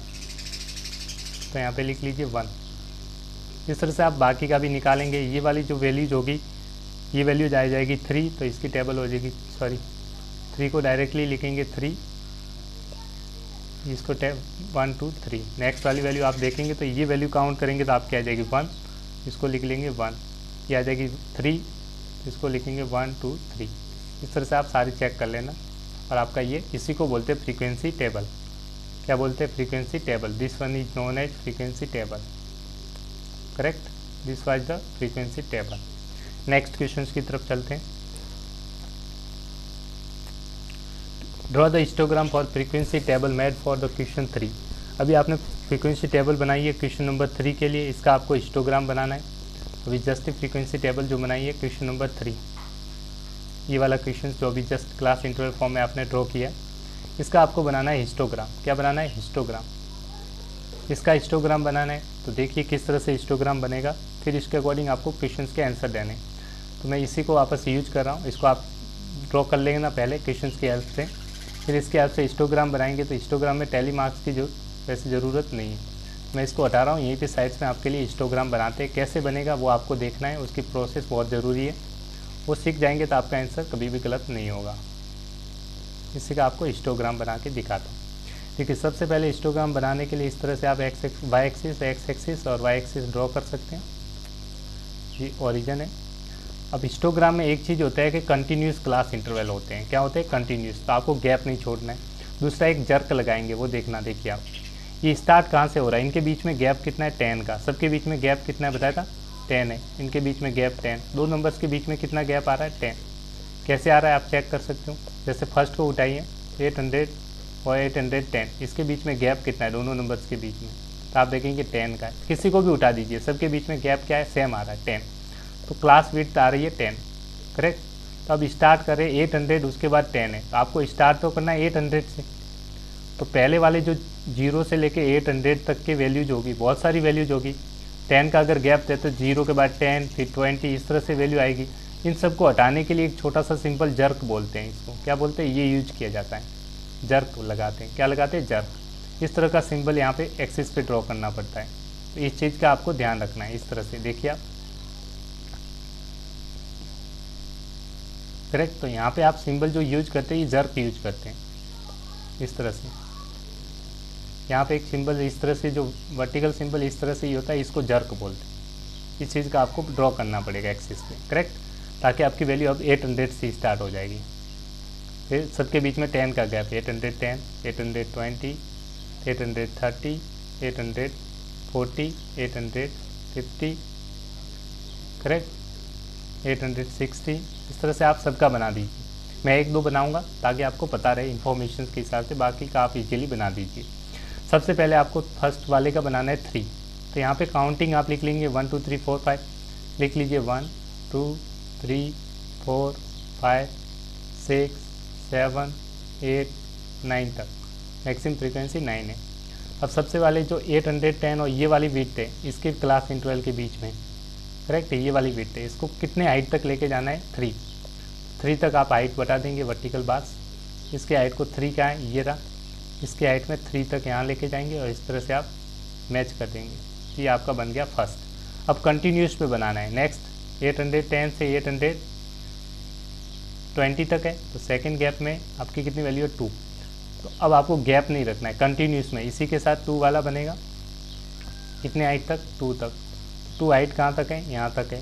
तो यहाँ पे लिख लीजिए 1। इस तरह से आप बाकी का भी निकालेंगे, ये वाली जो वैल्यूज होगी ये वैल्यूज आ जाएगी 3, तो इसकी टेबल हो जाएगी, सॉरी 3 को डायरेक्टली लिखेंगे 3, इसको 1 2 3, नेक्स्ट वाली वैल्यू आप देखेंगे तो ये वैल्यू काउंट करेंगे तो आपकी आ जाएगी 1, इसको लिख लेंगे 1, ये आ जाएगी 3, इसको लिखेंगे 1 2 3। इस तरह से आप सारी चेक कर लेना, और आपका ये इसी को बोलते हैं फ्रीक्वेंसी टेबल, क्या बोलते हैं frequency table, this one is known as frequency table, correct, this was the frequency table. Next question की तरफ चलते हैं। Draw the histogram for frequency table made for the question 3। अभी आपने फ्रीक्वेंसी टेबल बनाई है क्वेश्चन नंबर 3 के लिए, इसका आपको हिस्टोग्राम बनाना है। अभी जस्ट फ्रीक्वेंसी टेबल जो बनाई है क्वेश्चन नंबर 3, ये वाला क्वेश्चन जो अभी जस्ट क्लास इंटरवल फॉर्म में आपने ड्रॉ किया, इसका आपको बनाना है हिस्टोग्राम। क्या बनाना है, हिस्टोग्राम, इसका हिस्टोग्राम बनाना है। तो देखिए किस तरह से हिस्टोग्राम बनेगा, फिर इसके अकॉर्डिंग आपको क्वेश्चन के आंसर देने। तो मैं इसी को वापस यूज कर रहा हूँ, इसको आप ड्रॉ कर लेंगे ना पहले क्वेश्चन की हेल्प से, फिर इसके हेल्प से हिस्टोग्राम बनाएंगे। तो हिस्टोग्राम में टैली मार्क्स की जो वैसे ज़रूरत नहीं है, मैं इसको हटा रहा हूँ। यहीं पे साइड्स में आपके लिए हिस्टोग्राम बनाते हैं, कैसे बनेगा वो आपको देखना है, उसकी प्रोसेस बहुत ज़रूरी है, वो सीख जाएंगे तो आपका आंसर कभी भी गलत नहीं होगा। इसी का आपको हिस्टोग्राम बना के दिखाता हूँ। देखिए सबसे पहले हिस्टोग्राम बनाने के लिए इस तरह से आप वाई एक्सिस और वाई एक्सिस ड्रॉ कर सकते हैं, ये ओरिजिन है। अब हिस्टोग्राम में एक चीज़ होता है कि कंटिन्यूस क्लास इंटरवल होते हैं। क्या होते हैं, कंटिन्यूस, तो आपको गैप नहीं छोड़ना है। दूसरा एक जर्क लगाएंगे, वो देखना, देखिए आप ये स्टार्ट कहाँ से हो रहा है, इनके बीच में गैप कितना है 10 का, सबके बीच में गैप कितना है बताया था 10 है, इनके बीच में गैप 10, दो नंबर्स के बीच में कितना गैप आ रहा है 10। कैसे आ रहा है आप चेक कर सकते हो, जैसे फर्स्ट को उठाइए 800 और 810, इसके बीच में गैप कितना है दोनों नंबर्स के बीच में, तो आप देखेंगे 10 का है। किसी को भी उठा दीजिए, सबके बीच में गैप क्या है, सेम आ रहा है 10, तो क्लास विड्थ आ रही है 10, करेक्ट। तो अब स्टार्ट करें 800, उसके बाद 10 है, तो आपको स्टार्ट तो करना है 800 से। तो पहले वाले जो 0 से लेके 800 तक के वैल्यूज होगी, बहुत सारी वैल्यूज होगी, 10 का अगर गैप दे तो 0 के बाद 10 फिर 20 इस तरह से वैल्यू आएगी। इन सबको हटाने के लिए एक छोटा सा सिंपल जर्क बोलते हैं, इसको क्या बोलते हैं, ये यूज किया जाता है, जर्क लगाते हैं। क्या लगाते हैं, जर्क। इस तरह का सिंबल यहाँ पे एक्सिस पे ड्रॉ करना पड़ता है, तो इस चीज़ का आपको ध्यान रखना है। इस तरह से देखिए आप, करेक्ट। तो यहाँ पे आप सिंबल जो यूज करते हैं ये जर्क यूज करते हैं, इस तरह से। यहाँ पे एक सिंबल इस तरह से, जो वर्टिकल सिंबल इस तरह से ही होता है, इसको जर्क बोलते हैं। इस चीज़ का आपको ड्रॉ करना पड़ेगा एक्सिस पे, करेक्ट, ताकि आपकी वैल्यू अब 800 से स्टार्ट हो जाएगी। फिर सबके बीच में 10 का गैप, 810, 820, 830, 840, 850, करेक्ट, 860। इस तरह से आप सबका बना दीजिए। मैं एक दो बनाऊंगा ताकि आपको पता रहे इन्फॉर्मेशन के हिसाब से, बाकी का आप इजीली बना दीजिए। सबसे पहले आपको फर्स्ट वाले का बनाना है 3, तो यहाँ पे काउंटिंग आप लिख लेंगे 1 2 3 4 5, लिख लीजिए 1 2 3 4 5 6 7 8 9 तक, मैक्सिमम फ्रीक्वेंसी 9 है। अब सबसे वाले जो 810 और ये वाली बिट है, इसके क्लास इंटरवल के बीच में, करेक्ट है, ये वाली बिट है, इसको कितने हाइट तक लेके जाना है, 3 तक आप हाइट बता देंगे वर्टिकल बार्स। इसके हाइट को 3 का है, ये रहा, इसके हाइट में 3 तक यहाँ लेके जाएंगे और इस तरह से आप मैच कर देंगे। ये आपका बन गया फर्स्ट। अब कंटिन्यूस पे बनाना है। नेक्स्ट 810 से 820 तक है, तो सेकंड गैप में आपकी कितनी वैल्यू है, 2। तो अब आपको गैप नहीं रखना है, कंटिन्यूस में इसी के साथ 2 वाला बनेगा। कितने हाइट तक, 2 तक। 2 हाइट कहाँ तक है, यहाँ तक है,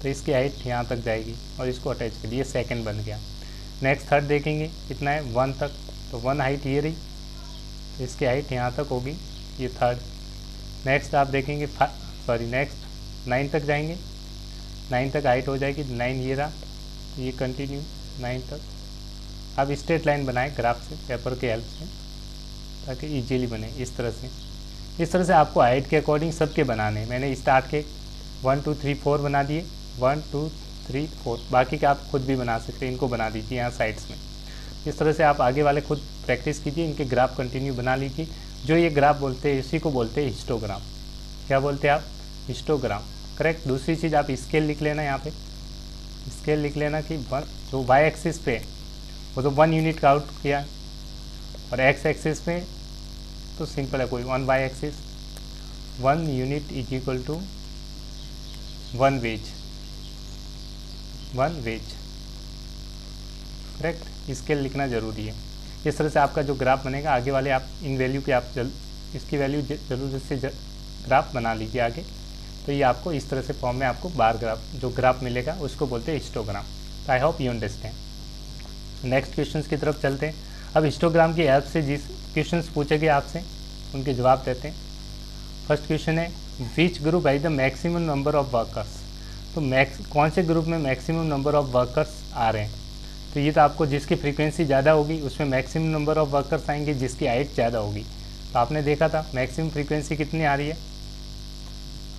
तो इसकी हाइट यहाँ तक जाएगी और इसको अटैच कर दिए, सेकंड बन गया। नेक्स्ट थर्ड देखेंगे कितना है, 1 तक, तो 1 हाइट ये रही, तो इसकी हाइट यहाँ तक होगी, ये थर्ड। नेक्स्ट आप देखेंगे नेक्स्ट 9 तक जाएंगे, 9 तक हाइट हो जाएगी, 9 ये रहा, ये कंटिन्यू 9 तक। आप स्ट्रेट लाइन बनाएं ग्राफ से, पेपर के हेल्प से, ताकि इजीली बने। इस तरह से आपको हाइट के अकॉर्डिंग सबके बनाने। मैंने स्टार्ट के 1 2 3 4 बना दिए, 1 2 3 4, बाकी के आप खुद भी बना सकते हैं, इनको बना दीजिए यहाँ साइड्स में। इस तरह से आप आगे वाले खुद प्रैक्टिस कीजिए, इनके ग्राफ कंटिन्यू बना लीजिए। जो ये ग्राफ बोलते हैं इसी को बोलते हैं हिस्टोग्राम। क्या बोलते हैं आप, हिस्टोग्राम, करेक्ट। दूसरी चीज़ आप स्केल लिख लेना, यहाँ पे स्केल लिख लेना कि जो वाई एक्सिस पे वो तो 1 यूनिट काउंट किया, और एक्स एक्सिस पे तो सिंपल है, कोई 1 y axis 1 unit is equal to 1 wage, correct. Scale लिखना ज़रूरी है। इस तरह से आपका जो ग्राफ बनेगा, आगे वाले आप इन वैल्यू के आप इसकी वैल्यू जरूर से ग्राफ बना लीजिए आगे, तो ये आपको इस तरह से फॉर्म में आपको बार ग्राफ जो ग्राफ मिलेगा उसको बोलते हैं histogram. I hope you understand. Next questions की तरफ चलते हैं। अब हिस्टोग्राम की हेल्प से जिस क्वेश्चंस पूछे गए आपसे उनके जवाब देते हैं। फर्स्ट क्वेश्चन है, विच ग्रुप है the maximum number of workers. तो कौन से ग्रुप में मैक्सिमम नंबर ऑफ वर्कर्स आ रहे हैं, तो ये तो आपको जिसकी फ्रीक्वेंसी ज़्यादा होगी उसमें मैक्सिमम नंबर ऑफ वर्कर्स आएंगे, जिसकी हाइट ज़्यादा होगी। तो आपने देखा था मैक्सिमम फ्रीक्वेंसी कितनी आ रही है,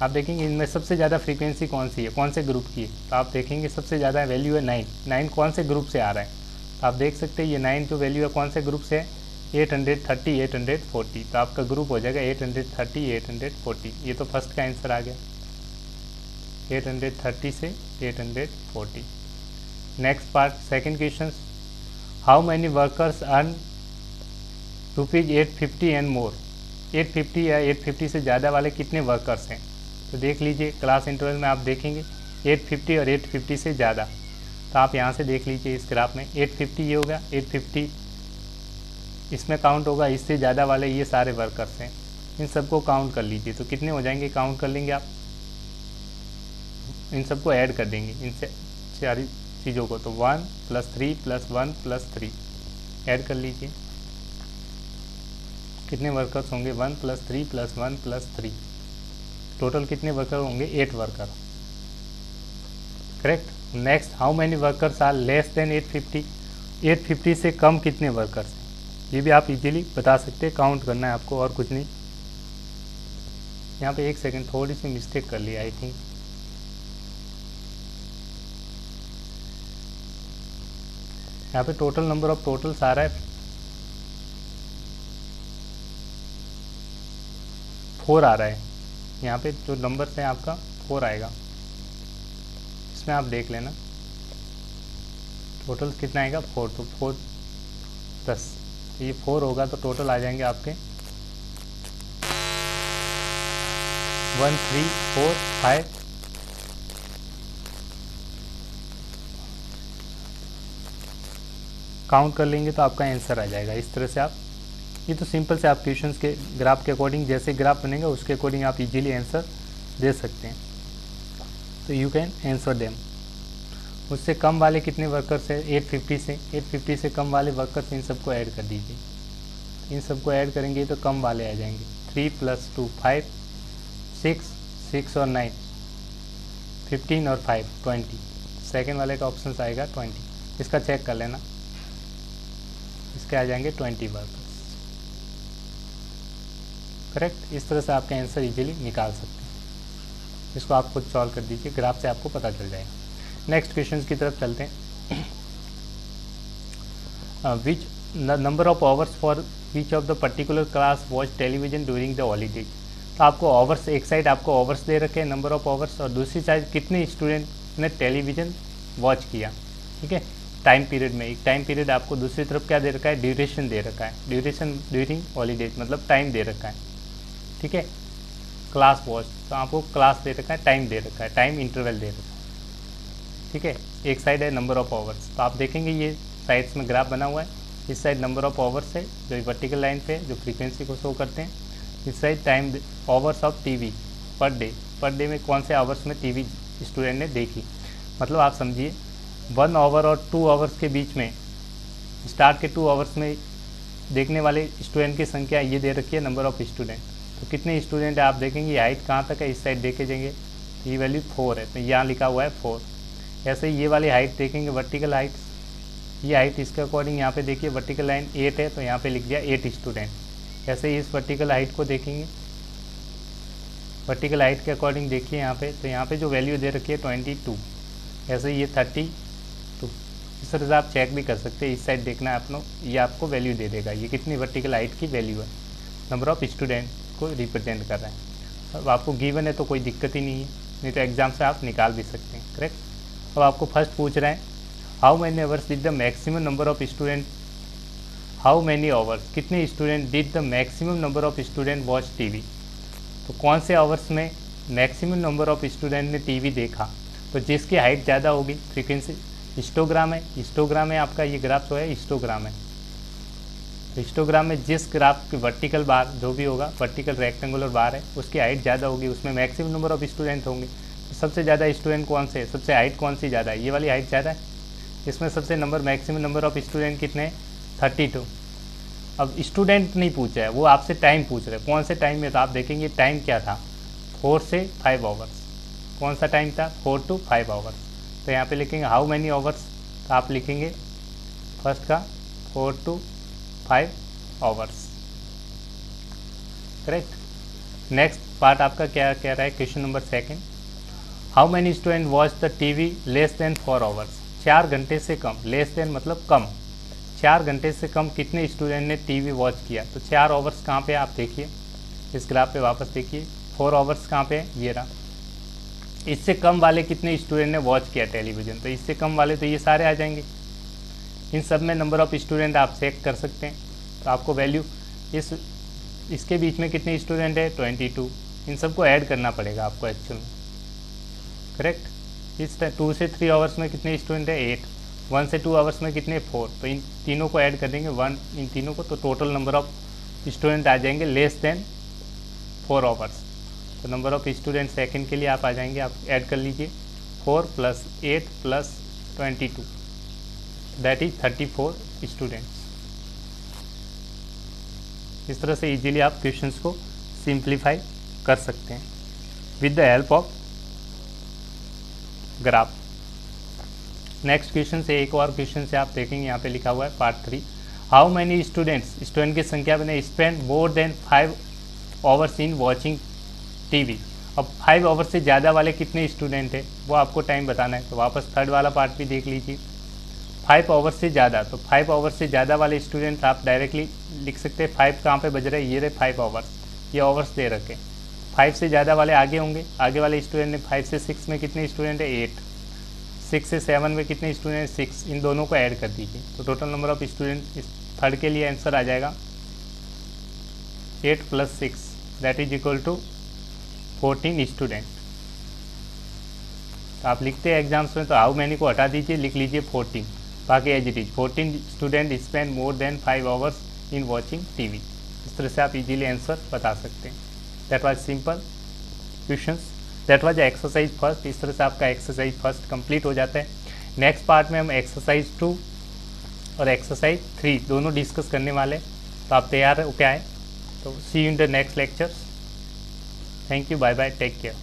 आप देखेंगे इनमें सबसे ज़्यादा फ्रीक्वेंसी कौन सी है, कौन से ग्रुप की है, तो आप देखेंगे सबसे ज़्यादा वैल्यू है 9 कौन से ग्रुप से आ रहा है, तो आप देख सकते हैं ये 9 जो वैल्यू है कौन से ग्रुप से है, 830 840, तो आपका ग्रुप हो जाएगा 830 840। ये तो फर्स्ट का आंसर आ गया, 830 से 840। Next part, second question, how many workers earn ₹850 and more. 850 या 850 से ज़्यादा वाले कितने वर्कर्स हैं, तो देख लीजिए क्लास इंटरवल में आप देखेंगे 850 और 850 से ज़्यादा, तो आप यहाँ से देख लीजिए इस ग्राफ में 850 ये होगा, 850 इसमें काउंट होगा, इससे ज़्यादा वाले ये सारे वर्कर्स हैं, इन सबको काउंट कर लीजिए। तो कितने हो जाएंगे, काउंट कर लेंगे आप, इन सबको ऐड कर देंगे इनसे सारी चीज़ों को, तो 1 + 3 + 1 + 3 ऐड कर लीजिए। कितने वर्कर्स होंगे, 1 + 3 + 1 + 3, टोटल कितने वर्कर होंगे, 8 worker, correct. Next, how many workers are less than 850। 850 से कम कितने वर्कर्स हैं, ये भी आप इजीली बता सकते हैं, काउंट करना है आपको और कुछ नहीं। यहाँ पे एक सेकंड थोड़ी सी मिस्टेक कर ली आई थिंक, यहाँ पे टोटल नंबर ऑफ टोटल्स आ रहा है 4 आ रहा है, यहाँ पे जो नंबर है आपका 4 आएगा, इसमें आप देख लेना टोटल कितना आएगा 4, तो 4 10, ये 4 होगा तो टोटल आ जाएंगे आपके 1 3 4 5 काउंट कर लेंगे तो आपका आंसर आ जाएगा। इस तरह से आप, ये तो सिंपल से आप क्वेश्चंस के ग्राफ के अकॉर्डिंग जैसे ग्राफ बनेगा उसके अकॉर्डिंग आप इजीली आंसर दे सकते हैं। तो यू कैन आंसर देम। उससे कम वाले कितने वर्कर्स है 850 से कम वाले वर्कर्स, इन सबको ऐड कर दीजिए। इन सबको ऐड करेंगे तो कम वाले आ जाएंगे 3 + 2 5 6 और 9 15 और 5 20। सेकेंड वाले का ऑप्शन आएगा 20। इसका चेक कर लेना, इसके आ जाएंगे 20 वर्कर्स। करेक्ट। इस तरह से आपके आंसर इजीली निकाल सकते हैं। इसको आप खुद सॉल्व कर दीजिए, ग्राफ से आपको पता चल जाएगा। नेक्स्ट क्वेश्चन की तरफ चलते हैं। Which number of hours for which of the particular class watch television during the holidays. तो आपको आवर्स, एक साइड आपको आवर्स दे रखे हैं नंबर ऑफ आवर्स, और दूसरी साइड कितने स्टूडेंट ने टेलीविज़न वॉच किया। ठीक है, टाइम पीरियड में एक टाइम पीरियड आपको, दूसरी तरफ क्या दे रखा है, ड्यूरेशन दे रखा है। ड्यूरेशन ड्यूरिंग हॉलीडेज मतलब टाइम दे रखा है। ठीक है, क्लास वॉच तो आपको क्लास दे रखा है, टाइम दे रखा है, टाइम इंटरवल दे रखा है। ठीक है, एक साइड है नंबर ऑफ आवर्स, तो आप देखेंगे ये साइड्स में ग्राफ बना हुआ है। इस साइड नंबर ऑफ आवर्स है जो वर्टिकल लाइन पे जो फ्रीक्वेंसी को शो करते हैं। इस side time hours of TV per day में कौन से आवर्स में टीवी स्टूडेंट ने देखी। मतलब आप समझिए 1 आवर और 2 आवर्स के बीच में, स्टार्ट के 2 आवर्स में देखने वाले स्टूडेंट की संख्या ये दे रखी है नंबर ऑफ स्टूडेंट। तो कितने स्टूडेंट है आप देखेंगे, हाइट कहाँ तक है, इस साइड देखे जाएंगे ये वैल्यू 4 है, तो यहाँ लिखा हुआ है 4। ऐसे ये वाली हाइट देखेंगे वर्टिकल हाइट, ये हाइट इसके अकॉर्डिंग यहाँ पे देखिए वर्टिकल लाइन 8 है, तो यहाँ पे लिख दिया 8 स्टूडेंट। ऐसे ही इस वर्टिकल हाइट को देखेंगे, वर्टिकल हाइट के अकॉर्डिंग देखिए यहाँ पे, तो यहाँ पे जो वैल्यू दे रखी है 22। ऐसे ये 32। इस तरह से आप चेक भी कर सकते हैं, इस साइड देखना है आपको, ये आपको वैल्यू दे देगा ये कितनी वर्टिकल हाइट की वैल्यू है, नंबर ऑफ स्टूडेंट को रिप्रेजेंट कर रहा है। अब आपको गिवन है तो कोई दिक्कत ही नहीं है, नहीं तो एग्जाम से आप निकाल भी सकते हैं। करेक्ट। अब आपको फर्स्ट पूछ रहे हैं how many hours did the maximum number of student, how many hours कितने student did the maximum number of student watch TV. तो कौन से आवर्स में मैक्सिमम नंबर ऑफ स्टूडेंट ने टीवी देखा, तो जिसकी हाइट ज़्यादा होगी, फ्रीक्वेंसी हिस्टोग्राम है, हिस्टोग्राम में आपका ये ग्राफ जो है हिस्टोग्राम है। हिस्टोग्राम में जिस ग्राफ की वर्टिकल बार जो भी होगा, वर्टिकल रेक्टेंगुलर बार है, उसकी हाइट ज़्यादा होगी, उसमें मैक्सिमम नंबर ऑफ स्टूडेंट होंगे। तो सबसे ज़्यादा स्टूडेंट कौन से, सबसे हाइट कौन सी ज़्यादा है, ये वाली हाइट ज़्यादा है। इसमें सबसे मैक्सिमम नंबर ऑफ स्टूडेंट कितने हैं 32। अब स्टूडेंट नहीं पूछा है, वो आपसे टाइम पूछ रहे हैं, कौन से टाइम में। तो आप देखेंगे टाइम क्या था 4 से 5 आवर्स। कौन सा टाइम था 4 to 5 आवर्स। तो यहाँ पे लिखेंगे हाउ मैनी आवर्स, तो आप लिखेंगे फर्स्ट का 4 to 5 hours. Correct. Next part आपका क्या कह रहा है, question number 2, how many student watch the TV less than 4 hours. 4 घंटे से कम, लेस देन मतलब कम, 4 घंटे से कम कितने स्टूडेंट ने टीवी वॉच किया। तो 4 आवर्स कहाँ पे आप देखिए, इस ग्राफ पे वापस देखिए, 4 आवर्स कहाँ पे है, ये रहा। इससे कम वाले कितने स्टूडेंट ने वॉच किया टेलीविज़न, तो इससे कम वाले तो ये सारे आ जाएंगे। इन सब में नंबर ऑफ स्टूडेंट आप चेक कर सकते हैं, तो आपको वैल्यू इसके बीच में कितने स्टूडेंट है 22। इन सबको ऐड करना पड़ेगा आपको एक्चुअल में। करेक्ट। इस 2 से 3 आवर्स में कितने स्टूडेंट है 8, 1 से 2 आवर्स में कितने 4, तो इन तीनों को ऐड कर देंगे 1 इन तीनों को, तो टोटल नंबर ऑफ स्टूडेंट आ जाएंगे लेस देन 4 आवर्स। तो नंबर ऑफ स्टूडेंट सेकंड के लिए आप आ जाएंगे, आप ऐड कर लीजिए 4 + 8 + 22, दैट इज 34 स्टूडेंट्स। इस तरह से इजीली आप क्वेश्चंस को सिंप्लीफाई कर सकते हैं with the help of graph. Next question से एक और क्वेश्चन से आप देखेंगे, यहाँ पे लिखा हुआ है part 3, how many students, student की संख्या बने spend more than 5 hours in watching TV. अब 5 आवर्स से ज़्यादा वाले कितने स्टूडेंट है वो आपको टाइम बताना है। तो वापस थर्ड वाला पार्ट भी देख लीजिए, 5 आवर्स से ज़्यादा, तो 5 आवर्स से ज़्यादा वाले स्टूडेंट आप डायरेक्टली लिख सकते हैं। 5 कहाँ पे बज रहे हैं, ये रहे 5 आवर्स, ये आवर्स दे रखे। 5 से ज़्यादा वाले आगे होंगे, आगे वाले स्टूडेंट ने 5 से 6 में कितने स्टूडेंट है 8, 6 से 7 में कितने स्टूडेंट 6, इन दोनों को ऐड कर दीजिए तो टोटल नंबर ऑफ स्टूडेंट इस थर्ड के लिए आंसर आ जाएगा 8 + 6 that is equal to 14 student. तो आप लिखते हैं एग्जाम्स में तो हाउ मैनी को हटा दीजिए, लिख लीजिए 14, बाकी as it is 14 student spend more than 5 hours in watching TV. इस तरह से आप इजीली आंसर बता सकते हैं। That was simple questions, that was exercise first. इस तरह से आपका एक्सरसाइज फर्स्ट कंप्लीट हो जाता है। नेक्स्ट पार्ट में हम एक्सरसाइज 2 और एक्सरसाइज 3 दोनों डिस्कस करने वाले हैं, तो आप तैयार हो क्या है। तो see you in the next lectures. Thank you, bye bye, take care.